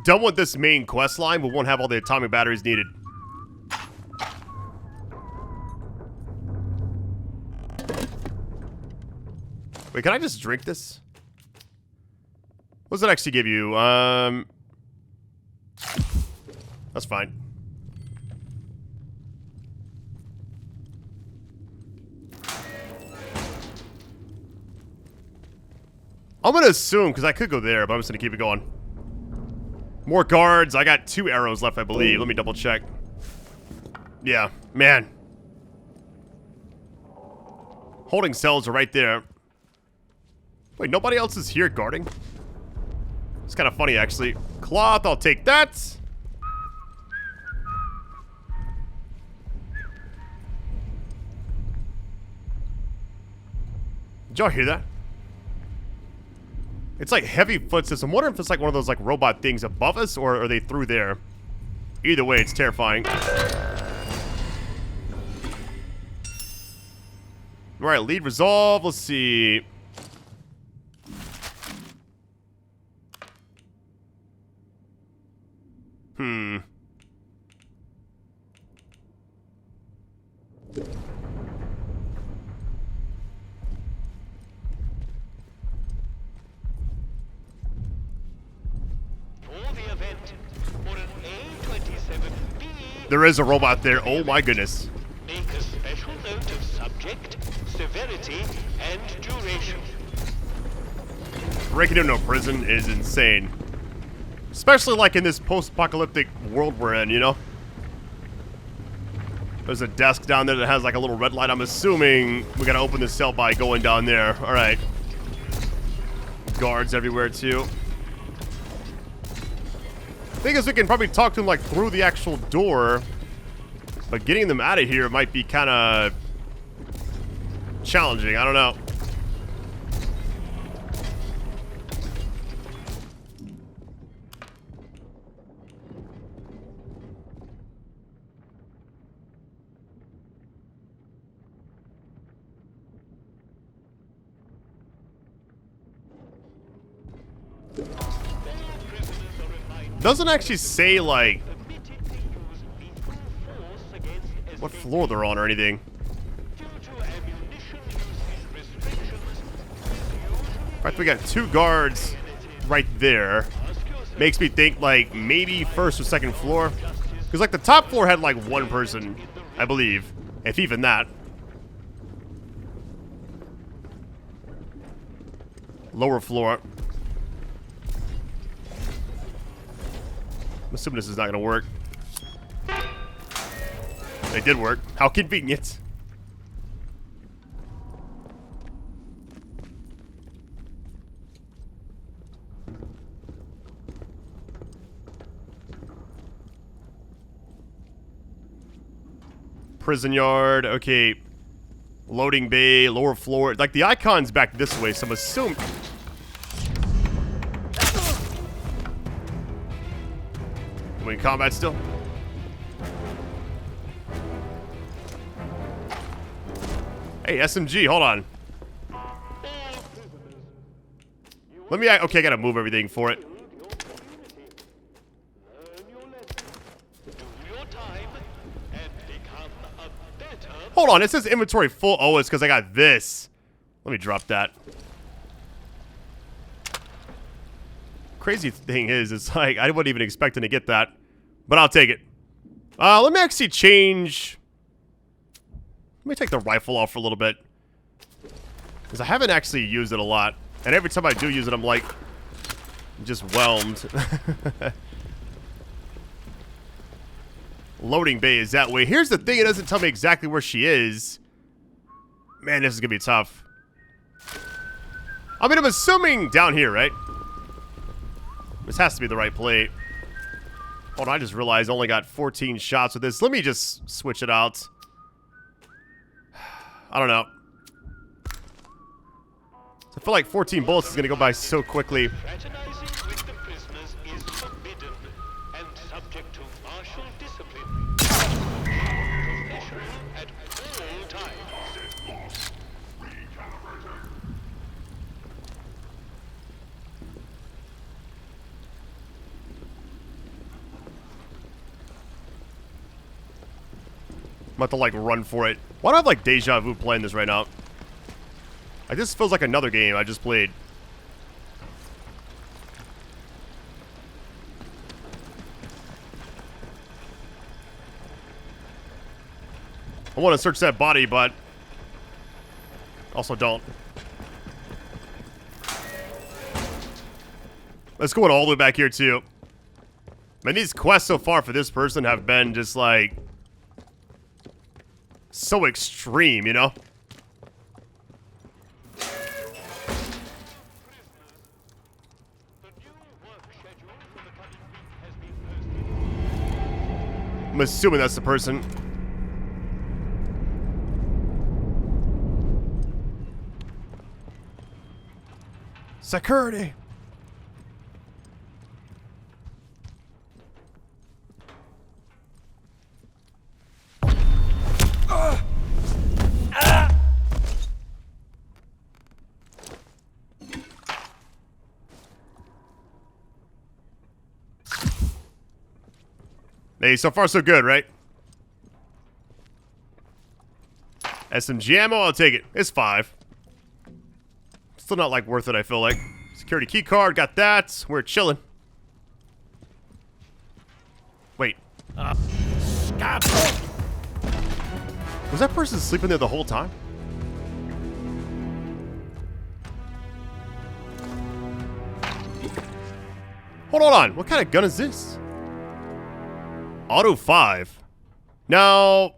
done with this main quest line, but won't have all the atomic batteries needed. Wait, can I just drink this? What does it actually give you? That's fine. I'm gonna assume, because I could go there, but I'm just gonna keep it going. More guards. I got 2 arrows left, I believe. Let me double check. Yeah, man. Holding cells are right there. Wait, nobody else is here guarding? It's kind of funny, actually. Cloth, I'll take that. Did y'all hear that? It's like heavy footsteps. I'm wondering if it's like one of those like robot things above us, or are they through there? Either way, it's terrifying. Alright, lead resolve. Let's see. There is a robot there. Oh my goodness. Make a special note of subject, severity, and duration. Breaking into a prison is insane. Especially like in this post-apocalyptic world we're in, you know? There's a desk down there that has like a little red light. I'm assuming we gotta open the cell by going down there. Alright. Guards everywhere too. Thing is, we can probably talk to them like through the actual door, but getting them out of here might be kind of challenging. I don't know. Doesn't actually say like what floor they're on or anything. In fact, we got 2 guards right there. Makes me think like maybe 1st or 2nd floor, because like the top floor had like 1 person, I believe, if even that. Lower floor. I'm assuming this is not gonna work. It did work. How convenient. Prison yard. Okay. Loading bay. Lower floor. Like the icon's back this way, so I'm assuming. We in combat still? Hey, SMG, hold on. Let me, okay, I gotta move everything for it. Hold on, it says inventory full. Oh, it's because I got this. Let me drop that. Crazy thing is, it's like, I wasn't even expecting to get that. But I'll take it. Let me actually change. Let me take the rifle off for a little bit. Because I haven't actually used it a lot. And every time I do use it, I'm like, just whelmed. Loading bay is that way. Here's the thing, it doesn't tell me exactly where she is. Man, this is going to be tough. I mean, I'm assuming down here, right? This has to be the right plate. Hold on, I just realized I only got 14 shots with this. Let me just switch it out. I don't know. I feel like 14 bullets is going to go by so quickly. Fraternizing with the prisoners is forbidden and subject to martial discipline. Professional at all times. about to, like, run for it. Why do I have, like, deja vu playing this right now? Like, this feels like another game I just played. I want to search that body, but also don't. Let's go all the way back here, too. Man, these quests so far for this person have been just, like, so extreme, you know? I'm assuming that's the person. Security. Hey, so far so good, right? SMG ammo, I'll take it. It's 5. Still not, like, worth it, I feel like. Security key card, got that. We're chilling. Wait. Was that person sleeping there the whole time? Hold on. What kind of gun is this? Auto 5. Now...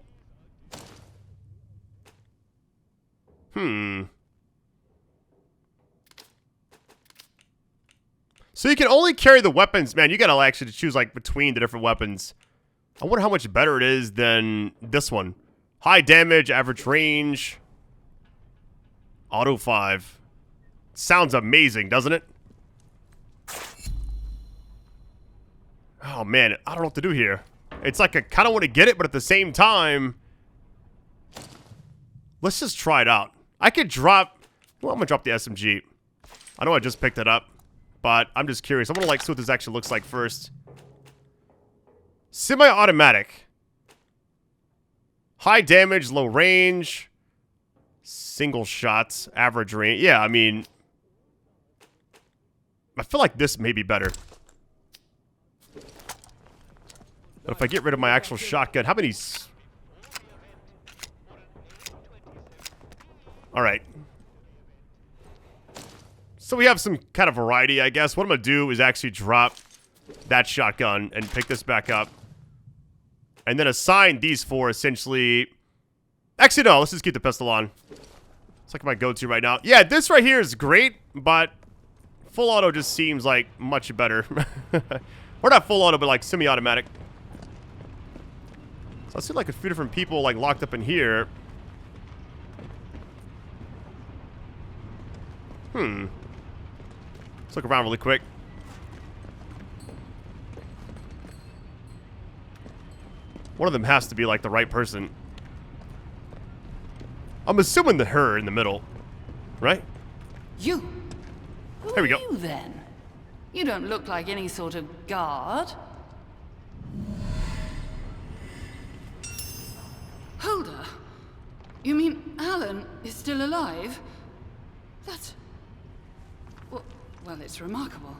So you can only carry the weapons. Man, you gotta actually choose, like, between the different weapons. I wonder how much better it is than this one. High damage, average range. Auto 5. Sounds amazing, doesn't it? Oh, man. I don't know what to do here. It's like I kind of want to get it, but at the same time... Let's just try it out. I could drop... Well, I'm going to drop the SMG. I know I just picked it up, but I'm just curious. I want to, like, see what this actually looks like first. Semi-automatic. High damage, low range. Single shots, average range. Yeah, I mean... I feel like this may be better. But if I get rid of my actual shotgun, how many... Alright. So we have some kind of variety, I guess. What I'm going to do is actually drop that shotgun and pick this back up. And then assign these 4, essentially... Actually, no. Let's just keep the pistol on. It's like my go-to right now. Yeah, this right here is great, but full auto just seems like much better. Or not full auto, but like semi-automatic. So I see like a few different people like locked up in here. Let's look around really quick. One of them has to be like the right person. I'm assuming the her in the middle, right? You? Who Here we go. are you then? You don't look like any sort of guard. Hulda? You mean Alan is still alive? That's... Well, it's remarkable.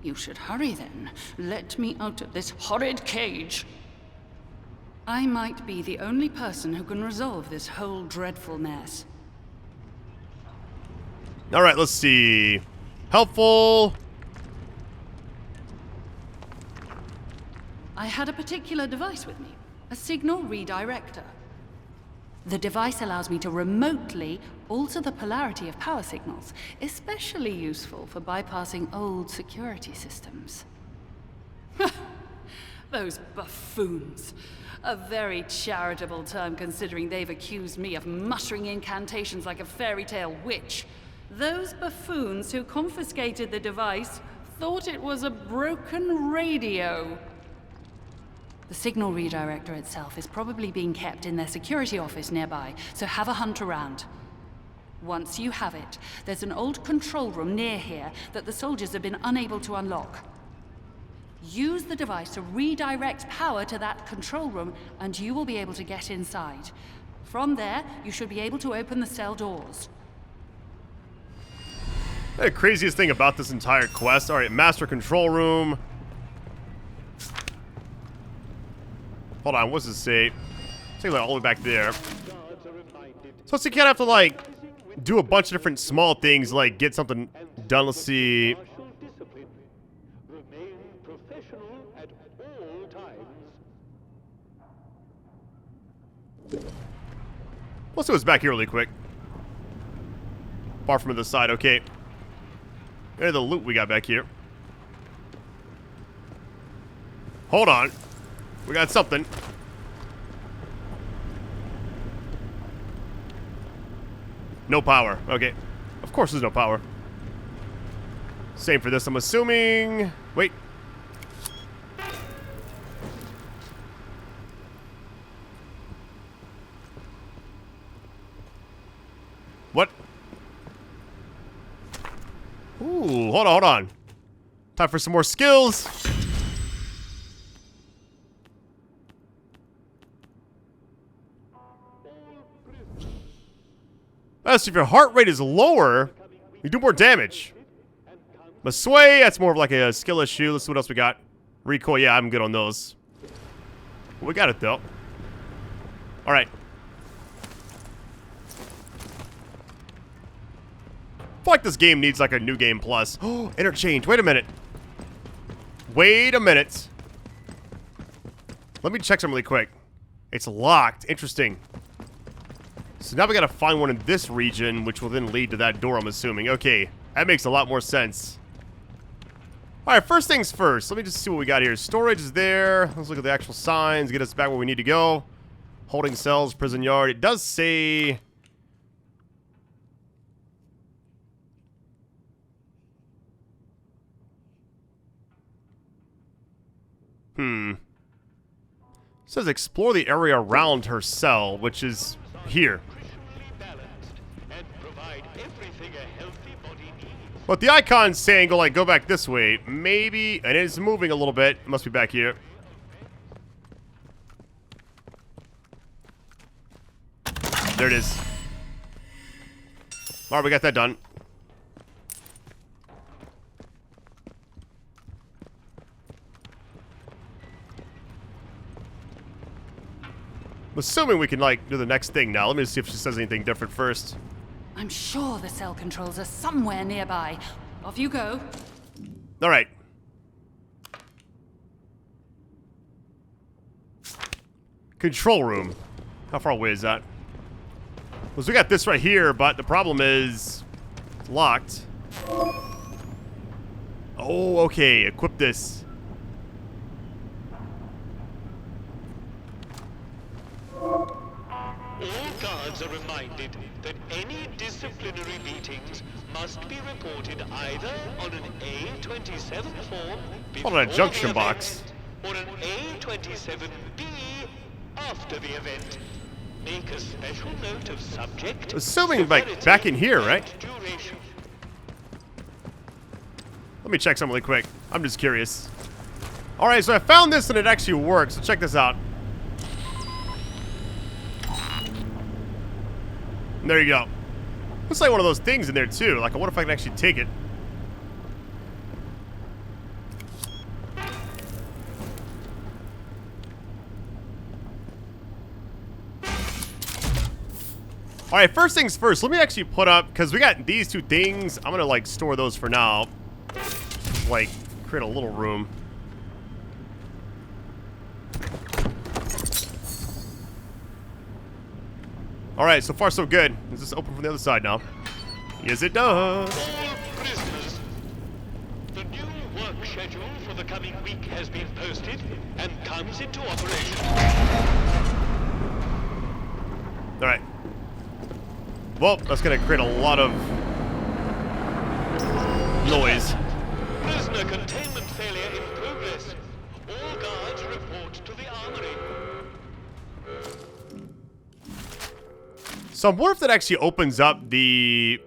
You should hurry then. Let me out of this horrid cage. I might be the only person who can resolve this whole dreadful mess. All right, let's see. Helpful. I had a particular device with me, a signal redirector. The device allows me to remotely alter the polarity of power signals, especially useful for bypassing old security systems. Those buffoons. A very charitable term considering they've accused me of muttering incantations like a fairy tale witch. Those buffoons who confiscated the device thought it was a broken radio. The signal redirector itself is probably being kept in their security office nearby, so have a hunt around. Once you have it, there's an old control room near here that the soldiers have been unable to unlock. Use the device to redirect power to that control room, and you will be able to get inside. From there, you should be able to open the cell doors. The craziest thing about this entire quest. Alright, master control room. Hold on, what's this say? Take that all the way back there. So it's you can't have to, like, do a bunch of different small things, like get something done. Let's see. Remain professional at all times. Let's see what's back here really quick. Far from the side, okay. There's the loot we got back here. Hold on. We got something. No power. Okay. Of course there's no power. Same for this, I'm assuming. Wait. What? Ooh, hold on, hold on. Time for some more skills. That's if your heart rate is lower, you do more damage. But sway, that's more of like a skill issue. Let's see what else we got. Recoil, yeah, I'm good on those. We got it though. Alright. I feel like this game needs like a new game plus. Oh, interchange. Wait a minute. Wait a minute. Let me check something really quick. It's locked. Interesting. So now we gotta find one in this region, which will then lead to that door, I'm assuming. Okay, that makes a lot more sense. Alright, first things first. Let me just see what we got here. Storage is there. Let's look at the actual signs. Get us back where we need to go. Holding cells, prison yard. It does say... It says explore the area around her cell, which is here. But the icon's saying go like go back this way. Maybe, and it's moving a little bit. It must be back here. There it is. Alright, we got that done. I'm assuming we can, like, do the next thing now. Let me see if she says anything different first. I'm sure the cell controls are somewhere nearby. Off you go. Alright. Control room. How far away is that? Because we got this right here, but the problem is... it's locked. Oh, okay. Equip this. All guards are reminded that any disciplinary beatings must be reported either on an A27 form before On a junction the box. event, or an A27B after the event. Make a special note of subject, Assuming, like, back in here, right? and duration. Let me check something really quick. I'm just curious. Alright, so I found this and it actually works. So check this out. And there you go. Looks like one of those things in there too. Like, I wonder if I can actually take it. Alright, first things first. Let me actually put up, because we got these two things. I'm gonna, like, store those for now. Like, create a little room. Alright, so far so good. Is this open from the other side now? Yes, it does. All prisoners. The new work schedule for the coming week has been posted and comes into operation. Alright. Well, that's gonna create a lot of noise. Prisoner containment failure in progress. All guards report to the armory. So I wonder if that actually opens up the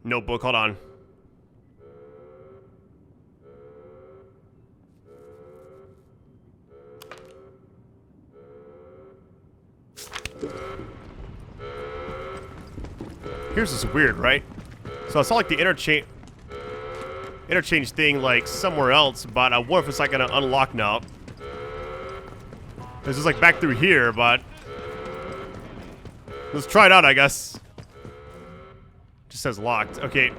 notebook. Hold on. Here's this weird, right? So I saw like the interchange thing like somewhere else, but I wonder if it's like gonna unlock now. This is like back through here, but let's try it out, I guess. Just says locked. Okay.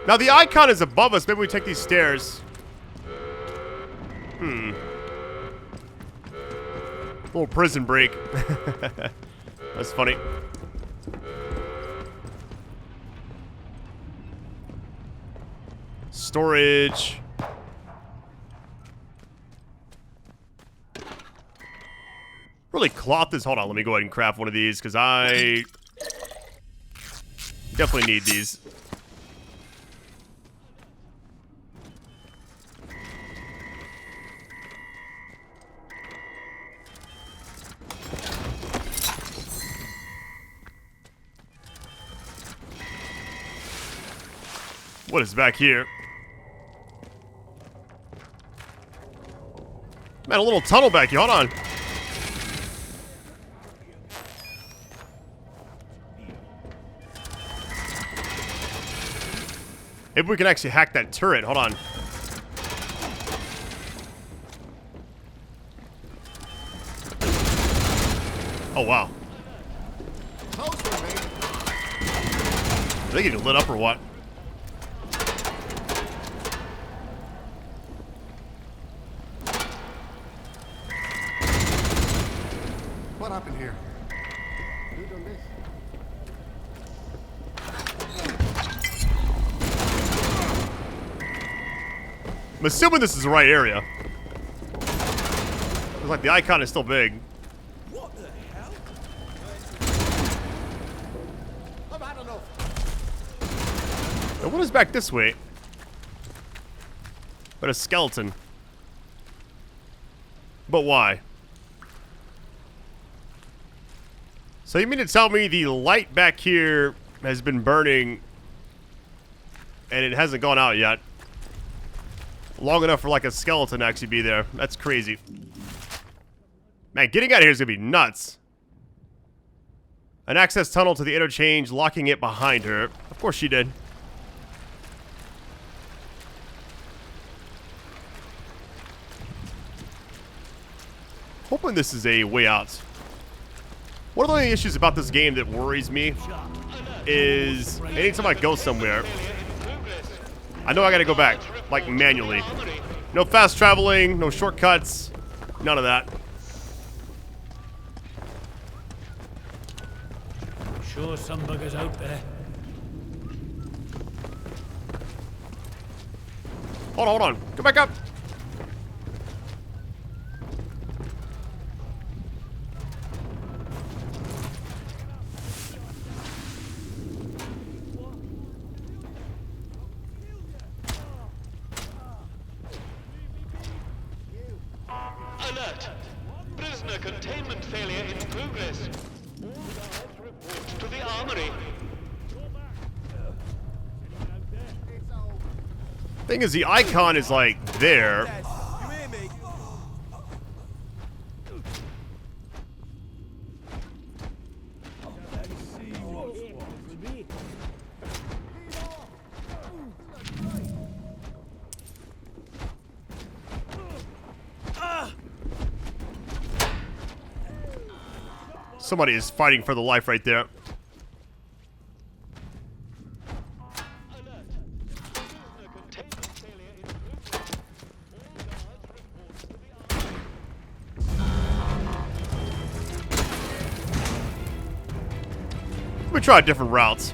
Now the icon is above us. Maybe we take these stairs. Little prison break. That's funny. Storage. Really cloth this. Hold on, let me go ahead and craft one of these because I definitely need these. What is back here? Man, a little tunnel back here. Hold on. Maybe we can actually hack that turret. Hold on. Oh, wow. Are they getting lit up or what? What happened here? Who done this? I'm assuming this is the right area. Looks like the icon is still big. What the hell? I've had enough. Now, what is back this way? But a skeleton. But why? So you mean to tell me the light back here has been burning and it hasn't gone out yet? Long enough for like a skeleton to actually be there. That's crazy. Man, getting out of here is gonna be nuts. An access tunnel to the interchange, locking it behind her. Of course she did. Hoping this is a way out. One of the only issues about this game that worries me is anytime I go somewhere, I know I gotta go back, like manually. No fast traveling, no shortcuts, none of that. Sure some buggers out there. Hold on. Go back up. Alert! Prisoner containment failure in progress. All guards report to the armory. Thing is, the icon is like there. You hear me? Somebody is fighting for the life right there. Let me try different routes.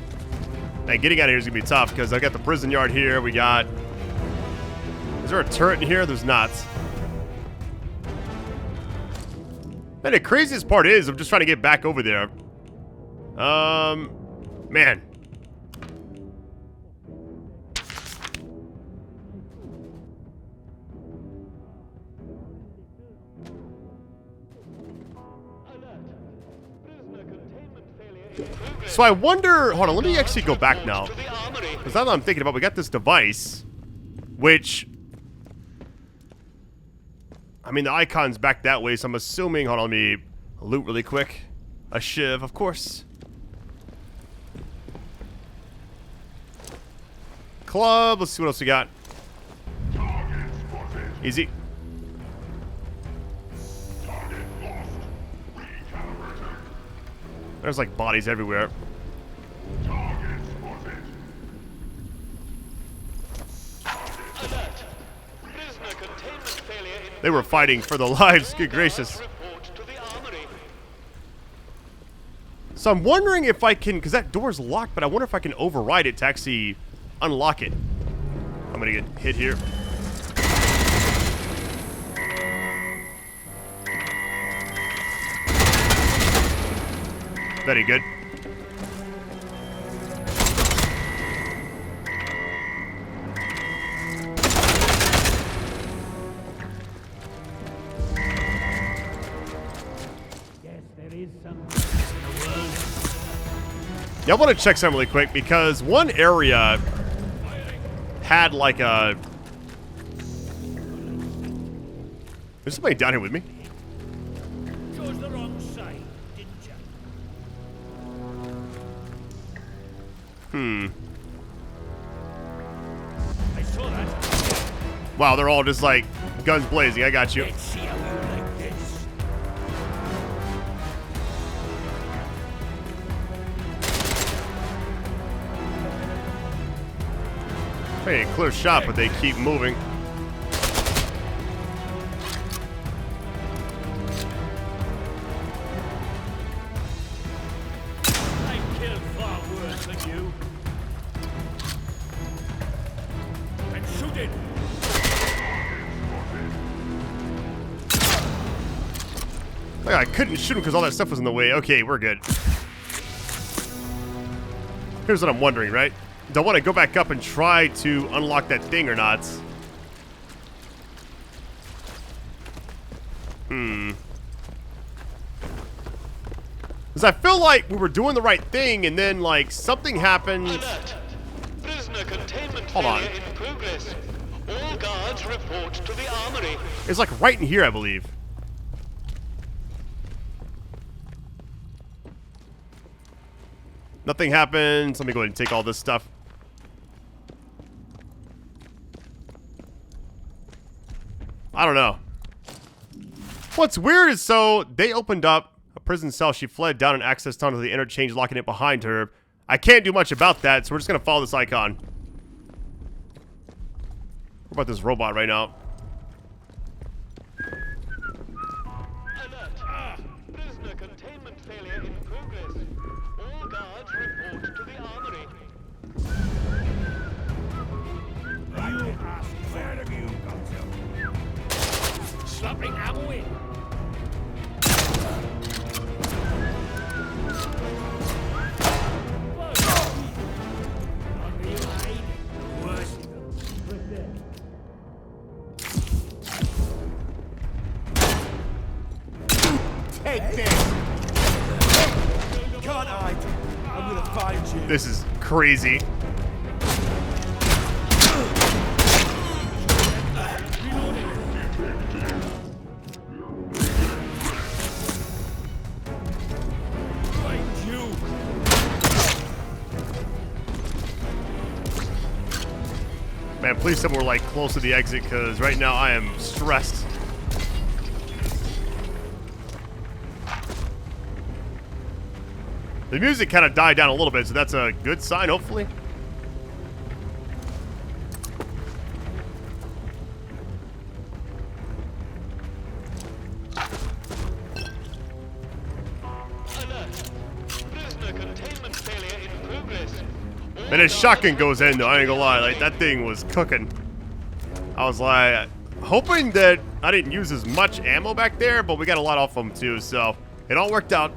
Man, getting out of here is gonna be tough because I got the prison yard here. We got. Is there a turret in here? There's not. Man, the craziest part is I'm just trying to get back over there. Man. So I wonder, hold on, let me actually go back now. Because now that I'm thinking about, we got this device, which, I mean, the icon's back that way, so I'm assuming, hold on, let me loot really quick. A shiv, of course. club. Let's see what else we got. Easy. There's like bodies everywhere. They were fighting for their lives. Good gracious. So I'm wondering if I can, because that door's locked, but I wonder if I can override it to actually unlock it. I'm gonna get hit here. Very good. Yes, there is some peace in the world. Yeah, I want to check something really quick because one area had like a... There's somebody down here with me. Chose the wrong side, didn't you? I saw that. Wow, they're all just like guns blazing. I got you. Let's see how you like this. Hey, clear shot, but they keep moving. I've killed far worse than you. And shoot it. Like, I couldn't shoot him because all that stuff was in the way. Okay, we're good. Here's what I'm wondering, right? Do I want to go back up and try to unlock that thing or not? Because I feel like we were doing the right thing and then, like, something happened. Alert! Prisoner containment Hold on. failure in progress. All guards report to the armory. It's like right in here, I believe. Nothing happens. Let me go ahead and take all this stuff. I don't know. What's weird is, so they opened up a prison cell. She fled down an access tunnel to the interchange, locking it behind her. I can't do much about that, so we're just going to follow this icon. What about this robot right now? Alert! Prisoner containment failure in progress. All guards report to the armory. You asked, where have you got to? Slapping ammo in. Longer you hide, the worse it goes. Take this! Can't hide. I'm gonna find you. This is crazy. Find you. Man, please tell me we're like close to the exit, because right now I am stressed. The music kind of died down a little bit, so that's a good sign, hopefully. Alert! Prisoner containment failure in progress. All And his guards shotgun goes report in, though. I ain't gonna lie. Like, that thing was cooking. I was like, hoping that I didn't use as much ammo back there, but we got a lot off them too, so it all worked out.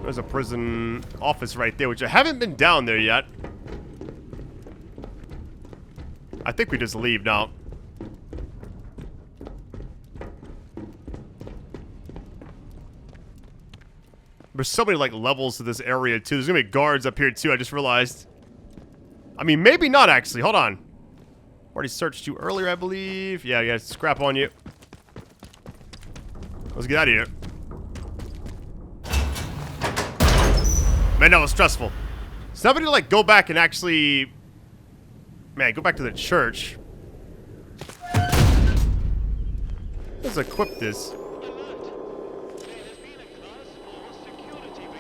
There's a prison office right there, which I haven't been down there yet. I think we just leave now. There's so many, like, levels to this area, too. There's gonna be guards up here, too. I just realized. I mean, maybe not, actually. Hold on. Already searched you earlier, I believe. Yeah, yeah, scrap on you. Let's get out of here. Man, that was stressful. So now we need to, like, go back and actually Man, go back to the church. Let's equip this.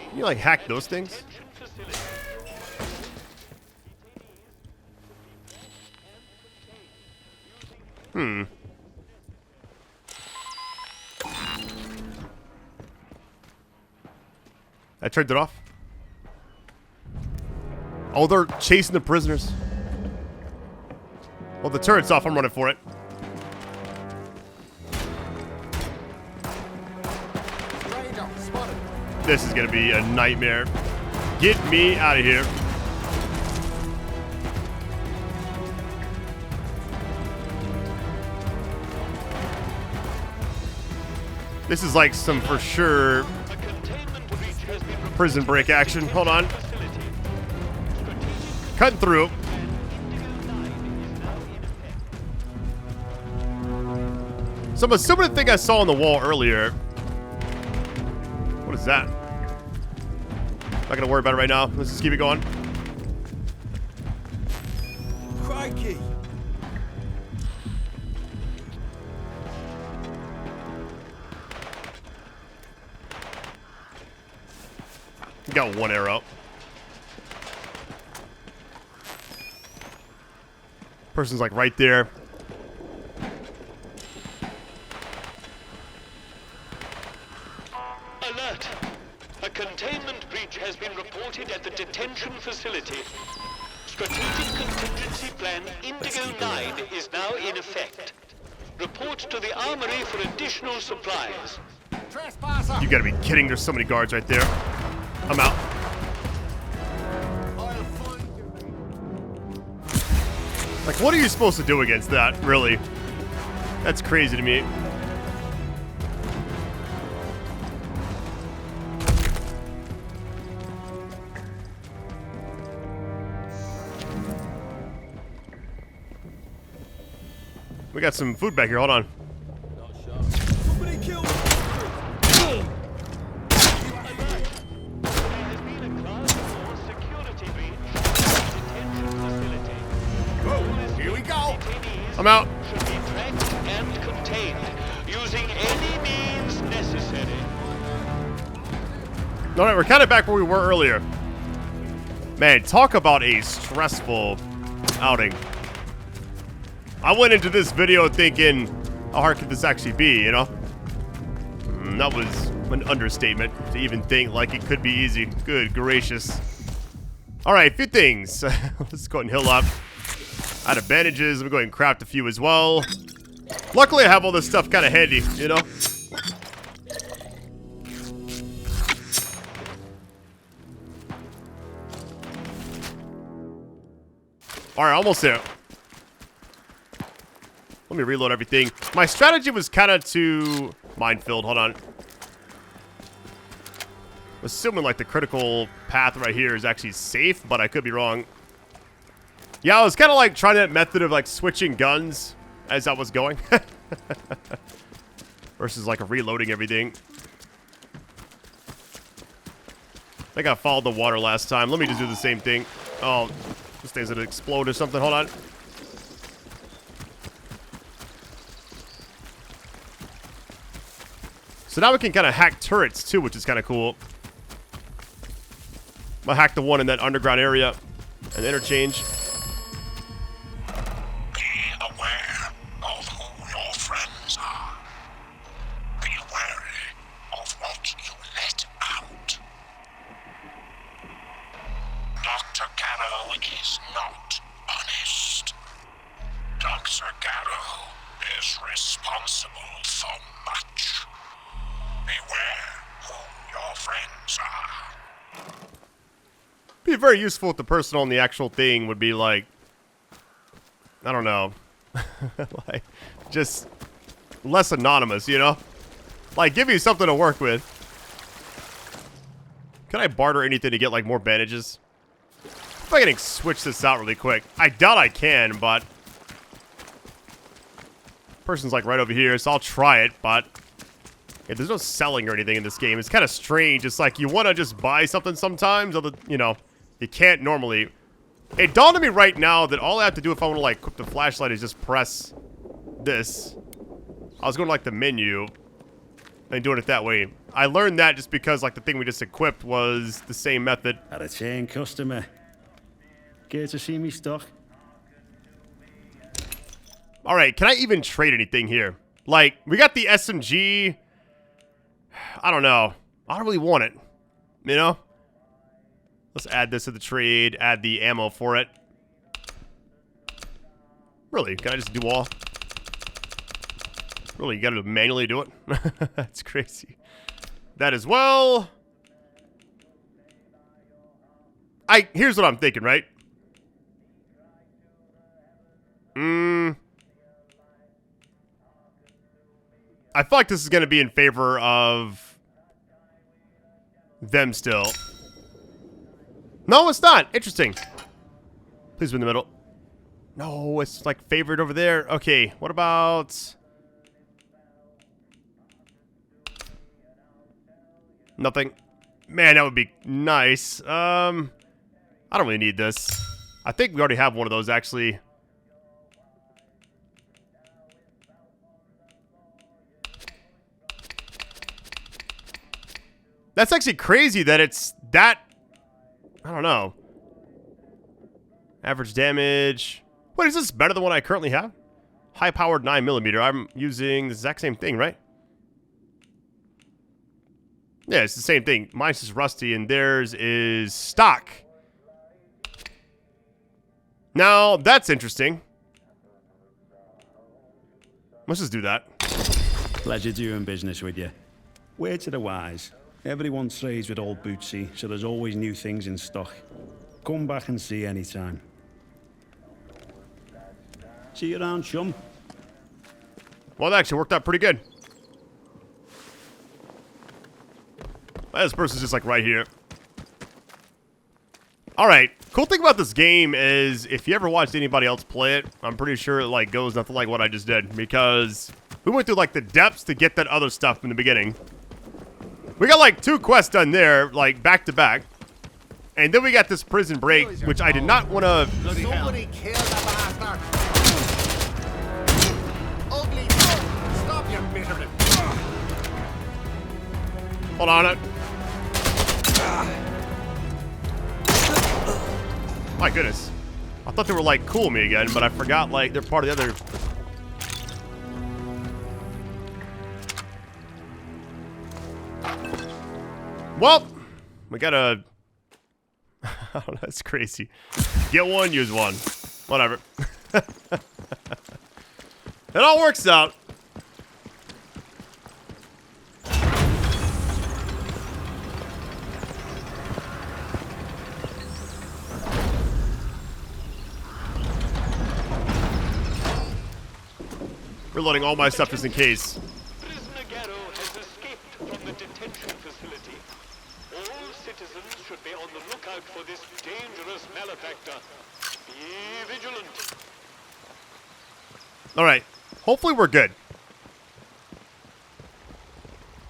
Can you like hack those things? I turned it off. Oh, they're chasing the prisoners. Well, the turret's off. I'm running for it. Radar spotted. This is gonna be a nightmare. Get me out of here. This is like some for sure prison break action. Hold on. Cutting through. So I'm assuming the thing I saw on the wall earlier. What is that? Not gonna worry about it right now. Let's just keep it going. Crikey! Got one arrow. Person's like right there. Alert! A containment breach has been reported at the detention facility. Strategic contingency plan Indigo 9 is now in effect. Report to the armory for additional supplies. Trespasser. You gotta be kidding. There's so many guards right there. I'm out. I'll find you. Like, what are you supposed to do against that, really? That's crazy to me. We got some food back here. Hold on. Somebody kill me! Here we go. I'm out. Should be tracked and contained using any means necessary. All right, we're kind of back where we were earlier. Man, talk about a stressful outing. I went into this video thinking, how hard could this actually be, you know? That was an understatement to even think like it could be easy. Good gracious. All right, a few things. Let's go ahead and heal up. Out of bandages. I'm going and craft a few as well. Luckily, I have all this stuff kind of handy, you know? All right, almost there. Let me reload everything. My strategy was kind of to minefield. Hold on. Assuming like the critical path right here is actually safe, but I could be wrong. Yeah, I was kind of like trying that method of like switching guns as I was going. Versus like reloading everything. I think I followed the water last time. Let me just do the same thing. Oh, this thing's gonna explode or something. Hold on. So now we can kind of hack turrets too, which is kind of cool. I'm gonna hack the one in that underground area and interchange. Be aware of who your friends are. Be wary of what you let out. Dr. Garrow is not honest. Dr. Garrow is responsible for much. Beware who your friends are. Be very useful if the person on the actual thing would be like, I don't know, like just less anonymous, you know? Like give you something to work with. Can I barter anything to get like more bandages? If I can switch this out really quick. I doubt I can, but person's like right over here, so I'll try it, but yeah, there's no selling or anything in this game. It's kind of strange. It's like you want to just buy something sometimes, you know, you can't normally. It dawned on me right now that all I have to do if I want to, like, equip the flashlight is just press this. I was going to, like, the menu and doing it that way. I learned that just because, like, the thing we just equipped was the same method. Had a chain customer. Care to see me stock? Alright, can I even trade anything here? Like, we got the SMG. I don't know. I don't really want it. You know? Let's add this to the trade. Add the ammo for it. Really? Can I just do all? Really? You gotta manually do it? That's crazy. That as well. Here's what I'm thinking, right? I feel like this is going to be in favor of them still. No, it's not. Interesting. Please be in the middle. No, it's like favored over there. Okay, what about... Nothing. Man, that would be nice. I don't really need this. I think we already have one of those, actually. That's actually crazy that it's that... I don't know. Average damage. What, is this better than what I currently have? High-powered 9mm. I'm using the exact same thing, right? Yeah, it's the same thing. Mine's is rusty and theirs is stock. Now, that's interesting. Let's just do that. Pleasure doing business with you. Word to the wise. Everyone trades with old Bootsy, so there's always new things in stock. Come back and see anytime. See you around, chum. Well, that actually worked out pretty good. Well, this person's just like right here. Alright, cool thing about this game is if you ever watched anybody else play it, I'm pretty sure it like goes nothing like what I just did, because we went through like the depths to get that other stuff in the beginning. We got like 2 quests done there, like back to back. And then we got this prison break, which I did not want to... Somebody kill the bastard! Ugly dog! Stop your misery! Hold on it. My goodness. I thought they were like cool me again, but I forgot like they're part of the other... Well, we gotta... Oh, that's crazy. Get one, use one. Whatever. It all works out. Reloading all my stuff just in case. Prisoner Garrow has escaped from the detention facility. All citizens should be on the lookout for this dangerous malefactor. Be vigilant. Alright. Hopefully we're good.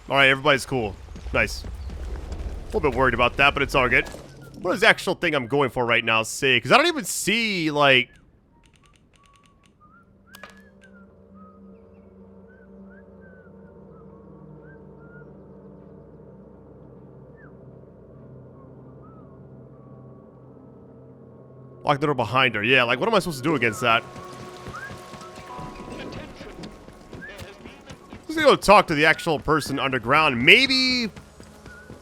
Alright, everybody's cool. Nice. A little bit worried about that, but it's all good. What is the actual thing I'm going for right now say? Because I don't even see, like... Lock the door behind her. Yeah, like, what am I supposed to do against that? Let's go talk to the actual person underground. Maybe...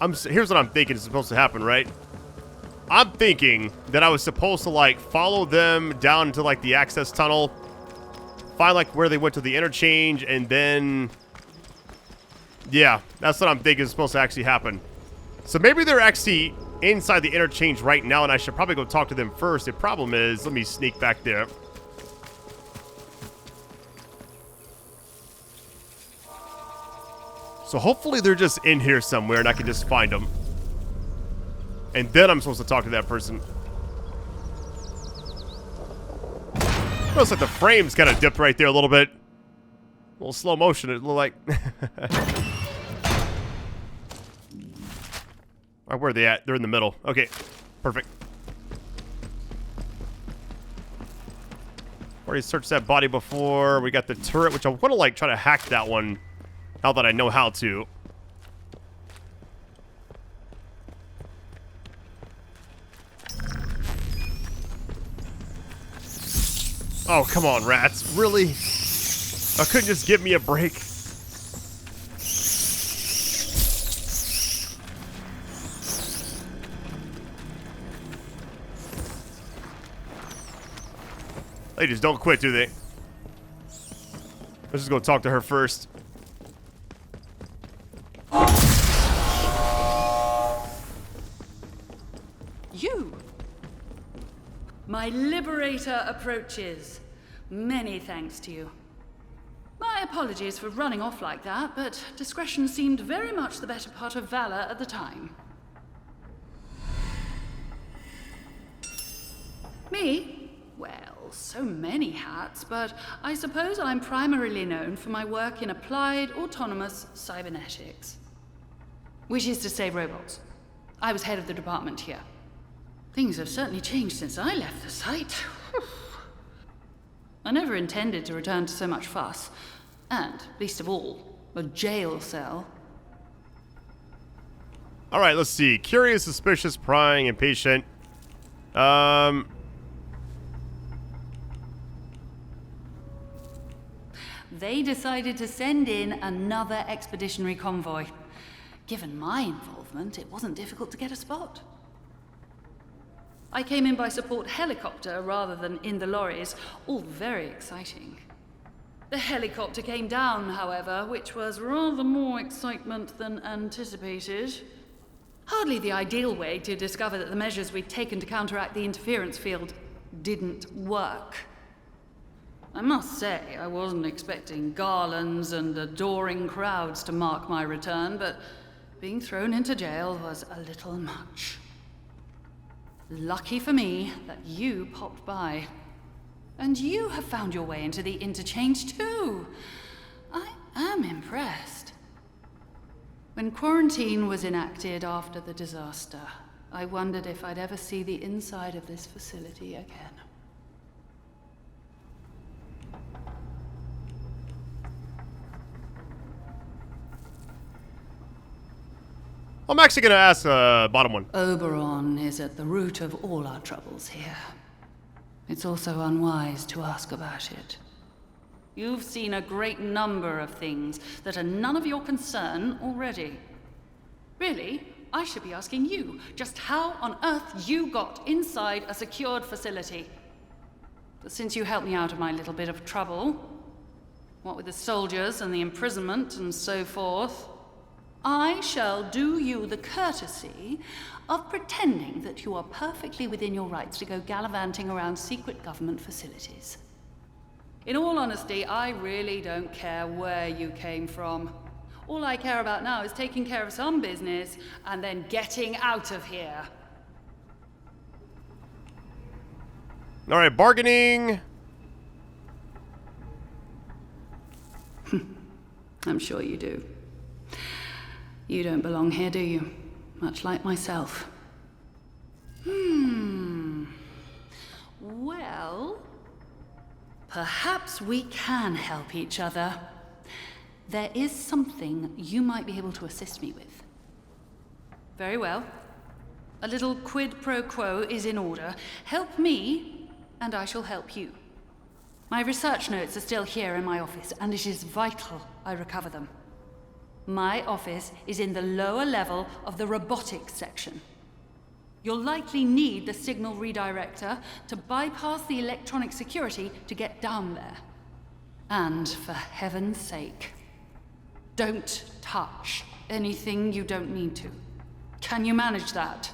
Here's what I'm thinking is supposed to happen, right? I'm thinking that I was supposed to, like, follow them down to, like, the access tunnel. Find, like, where they went to the interchange, and then... Yeah, that's what I'm thinking is supposed to actually happen. So maybe they're actually... inside the interchange right now, and I should probably go talk to them first. The problem is, let me sneak back there. So hopefully they're just in here somewhere and I can just find them. And then I'm supposed to talk to that person. Looks like the frame's kind of dipped right there a little bit. A little slow motion, it looked like. Alright, where are they at? They're in the middle. Okay, perfect. Already searched that body before. We got the turret, which I want to, like, try to hack that one now that I know how to. Oh, come on, rats. Really? I couldn't just give me a break. They just don't quit, do they? Let's just go talk to her first. You! My liberator approaches. Many thanks to you. My apologies for running off like that, but discretion seemed very much the better part of valor at the time. Me? Well, so many hats, but I suppose I'm primarily known for my work in applied autonomous cybernetics. Which is to say robots. I was head of the department here. Things have certainly changed since I left the site. I never intended to return to so much fuss, and, least of all, a jail cell. Alright, let's see. Curious, suspicious, prying, impatient. They decided to send in another expeditionary convoy. Given my involvement, it wasn't difficult to get a spot. I came in by support helicopter rather than in the lorries, all very exciting. The helicopter came down, however, which was rather more excitement than anticipated. Hardly the ideal way to discover that the measures we'd taken to counteract the interference field didn't work. I must say, I wasn't expecting garlands and adoring crowds to mark my return, but being thrown into jail was a little much. Lucky for me that you popped by. And you have found your way into the interchange too. I am impressed. When quarantine was enacted after the disaster, I wondered if I'd ever see the inside of this facility again. I'm actually going to ask bottom one. Oberon is at the root of all our troubles here. It's also unwise to ask about it. You've seen a great number of things that are none of your concern already. Really, I should be asking you just how on earth you got inside a secured facility. But since you helped me out of my little bit of trouble, what with the soldiers and the imprisonment and so forth, I shall do you the courtesy of pretending that you are perfectly within your rights to go gallivanting around secret government facilities. In all honesty, I really don't care where you came from. All I care about now is taking care of some business and then getting out of here. All right, bargaining. I'm sure you do. You don't belong here, do you? Much like myself. Well, perhaps we can help each other. There is something you might be able to assist me with. Very well. A little quid pro quo is in order. Help me, and I shall help you. My research notes are still here in my office, and it is vital I recover them. My office is in the lower level of the robotics section. You'll likely need the signal redirector to bypass the electronic security to get down there. And for heaven's sake, don't touch anything you don't need to. Can you manage that?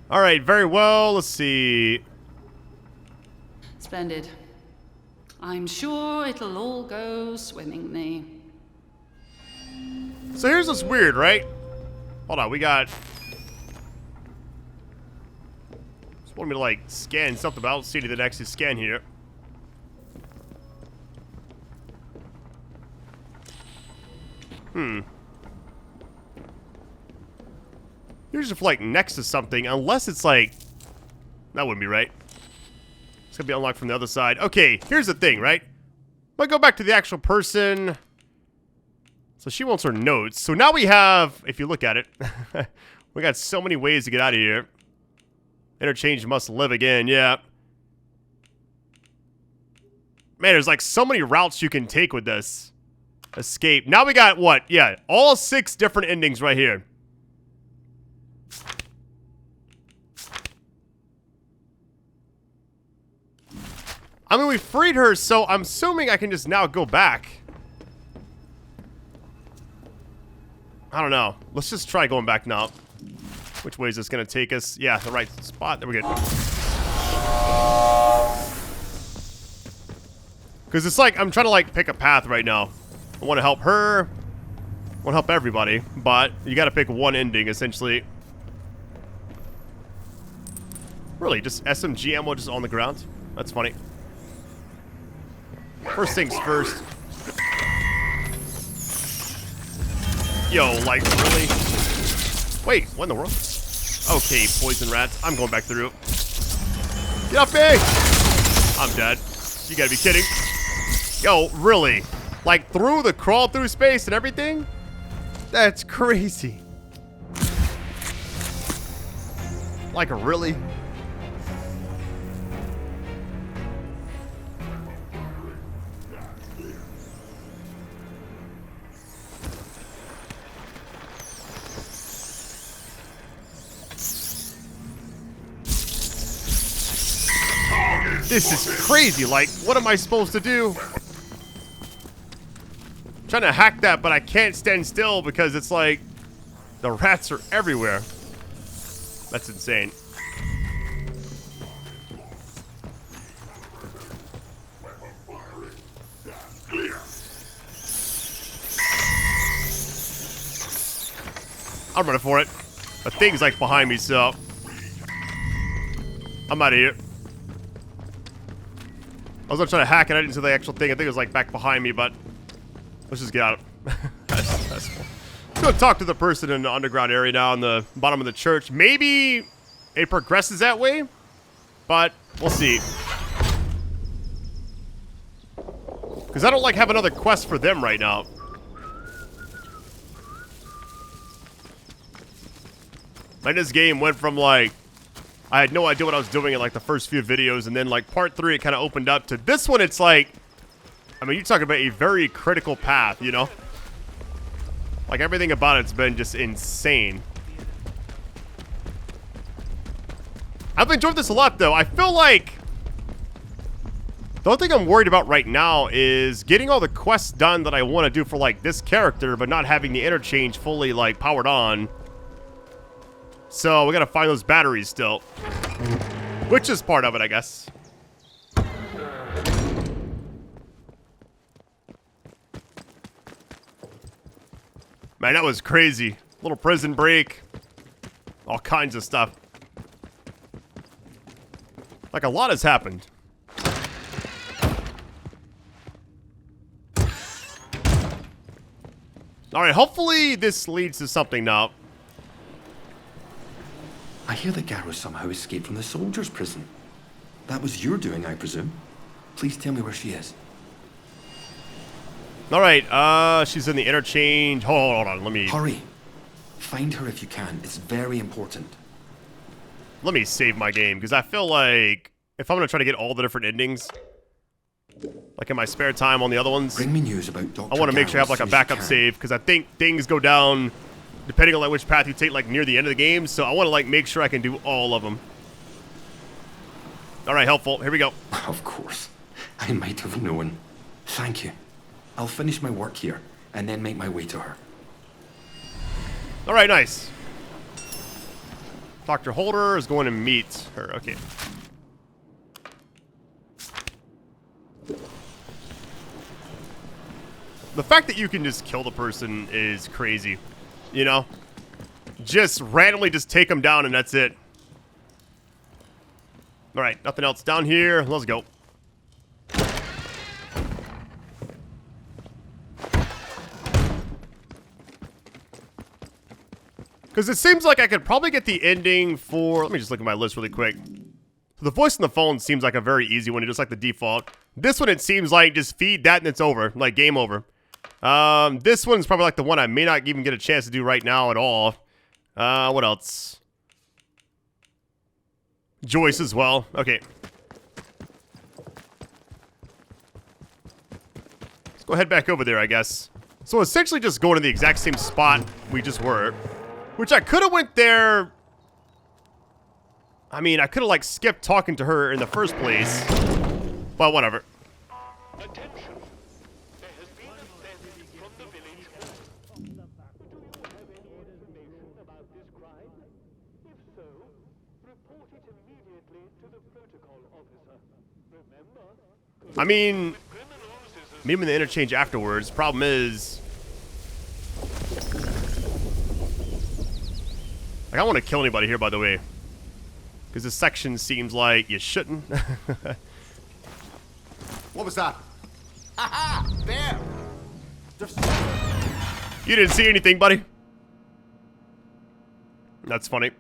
All right, very well. Let's see. Splendid. I'm sure it'll all go swimmingly. So here's what's weird, right? Hold on, we got... Just wanted me to, like, scan something, but I don't see anything to actually scan here. Here's just, like, next to something, unless it's, like... That wouldn't be right. It's gonna be unlocked from the other side. Okay, here's the thing, right? I'm gonna go back to the actual person. So she wants her notes. So now we have, if you look at it, we got so many ways to get out of here. Interchange must live again, yeah. Man, there's like so many routes you can take with this. Escape. Now we got what? Yeah, all 6 different endings right here. I mean, we freed her, so I'm assuming I can just now go back. I don't know. Let's just try going back now. Which way is this going to take us? Yeah, the right spot. There we go. Because it's like, I'm trying to like pick a path right now. I want to help her. I want to help everybody. But you got to pick one ending, essentially. Really, just SMG ammo just on the ground? That's funny. First things first. Yo, like, really? Wait, what in the world? Okay, poison rats. I'm going back through. Get off me! I'm dead. You gotta be kidding. Yo, really? Like, through the crawl through space and everything? That's crazy. Like, really? This is crazy. Like, what am I supposed to do? I'm trying to hack that, but I can't stand still because it's like the rats are everywhere. That's insane. I'm running for it. The thing's like behind me, so I'm out of here. I was gonna try to hack it. I didn't see the actual thing. I think it was like back behind me, but let's just get out. That's cool. Let's go talk to the person in the underground area now in the bottom of the church. Maybe it progresses that way, but we'll see. Because I don't like have another quest for them right now. Like, this game went from like, I had no idea what I was doing in like the first few videos, and then like part 3 it kind of opened up to this one. It's like, I mean, you're talking about a very critical path, you know? Like, everything about it's been just insane. I've enjoyed this a lot though. I feel like the only thing I'm worried about right now is getting all the quests done that I want to do for like this character, but not having the interchange fully like powered on. So we gotta find those batteries still. Which is part of it, I guess. Man, that was crazy. Little prison break. All kinds of stuff. Like, a lot has happened. Alright, hopefully this leads to something now. I hear that Garrow somehow escaped from the soldiers' prison. That was your doing, I presume. Please tell me where she is. Alright, she's in the interchange. Hold on, let me... Hurry. Find her if you can. It's very important. Let me save my game, because I feel like if I'm going to try to get all the different endings, like in my spare time on the other ones, bring me news about Dr. I want to make sure I have like a backup save, because I think things go down depending on like which path you take like near the end of the game, so I want to like make sure I can do all of them. Alright, helpful. Here we go. Of course. I might have known. Thank you. I'll finish my work here, and then make my way to her. Alright, nice. Dr. Holder is going to meet her. Okay. The fact that you can just kill the person is crazy. You know? Just randomly just take them down and that's it. Alright, nothing else down here. Let's go. Because it seems like I could probably get the ending for... Let me just look at my list really quick. So the voice on the phone seems like a very easy one, just like the default. This one, it seems like just feed that and it's over, like game over. This one's probably like the one I may not even get a chance to do right now at all. What else? Joyce as well. Okay. Let's go head back over there, I guess. So essentially just going to the exact same spot we just were. Which I could have went there. I mean, I could have like skipped talking to her in the first place. But whatever. Attention. There has been a theft from the village hall. Do you have any information about this crime? If so, report it immediately to the protocol officer. Remember, I mean, meet him in the interchange afterwards. Problem is, like, I don't want to kill anybody here, by the way, because this section seems like you shouldn't. What was that? Haha! There! You didn't see anything, buddy. That's funny.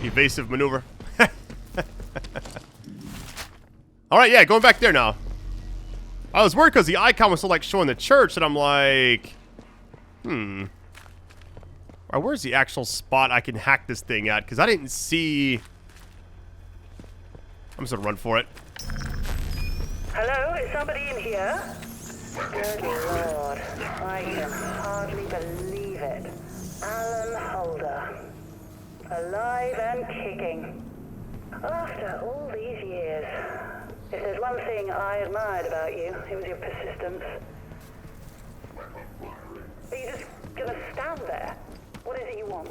Evasive maneuver. Alright, yeah, going back there now. I was worried because the icon was still like showing the church, and I'm like, Alright, where's the actual spot I can hack this thing at? Because I didn't see. I'm just gonna run for it. Hello, is somebody in here? Good Lord, I can hardly believe it. Alan Holder. Alive and kicking. After all these years. If there's one thing I admired about you, it was your persistence. Are you just gonna stand there? What is it you want?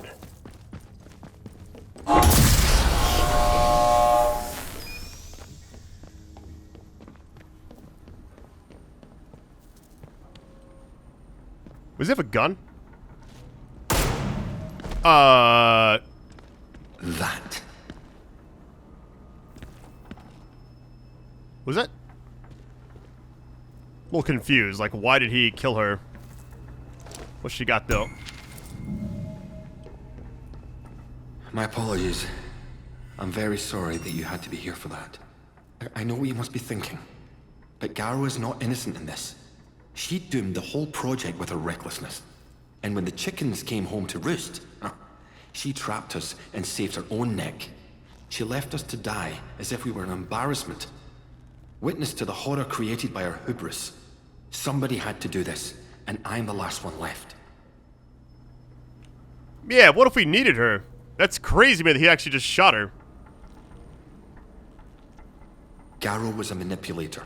Was it a gun? That. Was it? A little confused. Like, why did he kill her? What she got, though? My apologies. I'm very sorry that you had to be here for that. I know what you must be thinking, but Garrow is not innocent in this. She doomed the whole project with her recklessness. And when the chickens came home to roost, she trapped us and saved her own neck. She left us to die as if we were an embarrassment. Witness to the horror created by her hubris. Somebody had to do this, and I'm the last one left. Yeah, what if we needed her? That's crazy, man, that he actually just shot her. Garrow was a manipulator.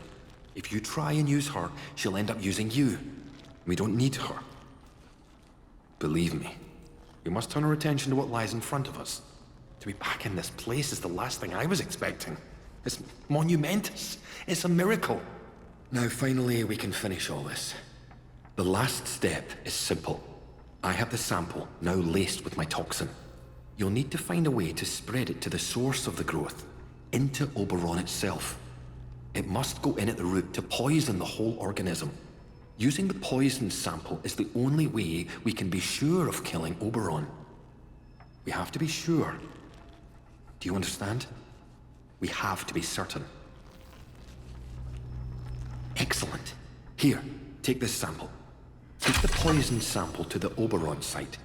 If you try and use her, she'll end up using you. We don't need her. Believe me, we must turn our attention to what lies in front of us. To be back in this place is the last thing I was expecting. It's monumentous. It's a miracle. Now finally we can finish all this. The last step is simple. I have the sample now laced with my toxin. You'll need to find a way to spread it to the source of the growth, into Oberon itself. It must go in at the root to poison the whole organism. Using the poison sample is the only way we can be sure of killing Oberon. We have to be sure. Do you understand? We have to be certain. Excellent. Here, take this sample. Take the poison sample to the Oberon site.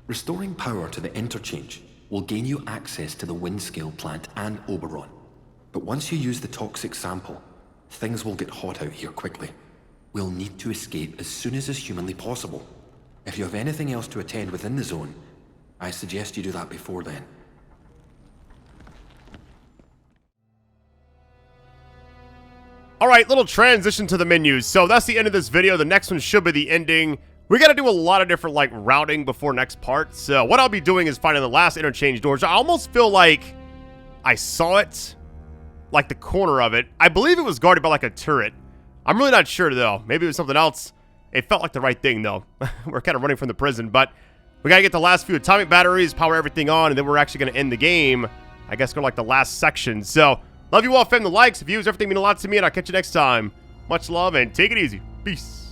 Restoring power to the interchange will gain you access to the Windscale plant and Oberon. But once you use the toxic sample, things will get hot out here quickly. We'll need to escape as soon as is humanly possible. If you have anything else to attend within the zone, I suggest you do that before then. Alright, little transition to the menus. So that's the end of this video. The next one should be the ending. We gotta do a lot of different, like, routing before next part. So what I'll be doing is finding the last interchange doors. I almost feel like I saw it, like the corner of it. I believe it was guarded by, like, a turret. I'm really not sure, though. Maybe it was something else. It felt like the right thing, though. We're kind of running from the prison, but we gotta get the last few atomic batteries, power everything on, and then we're actually gonna end the game. I guess go to, like, the last section. So, love you all, fam. The likes, the views, everything mean a lot to me, and I'll catch you next time. Much love, and take it easy. Peace.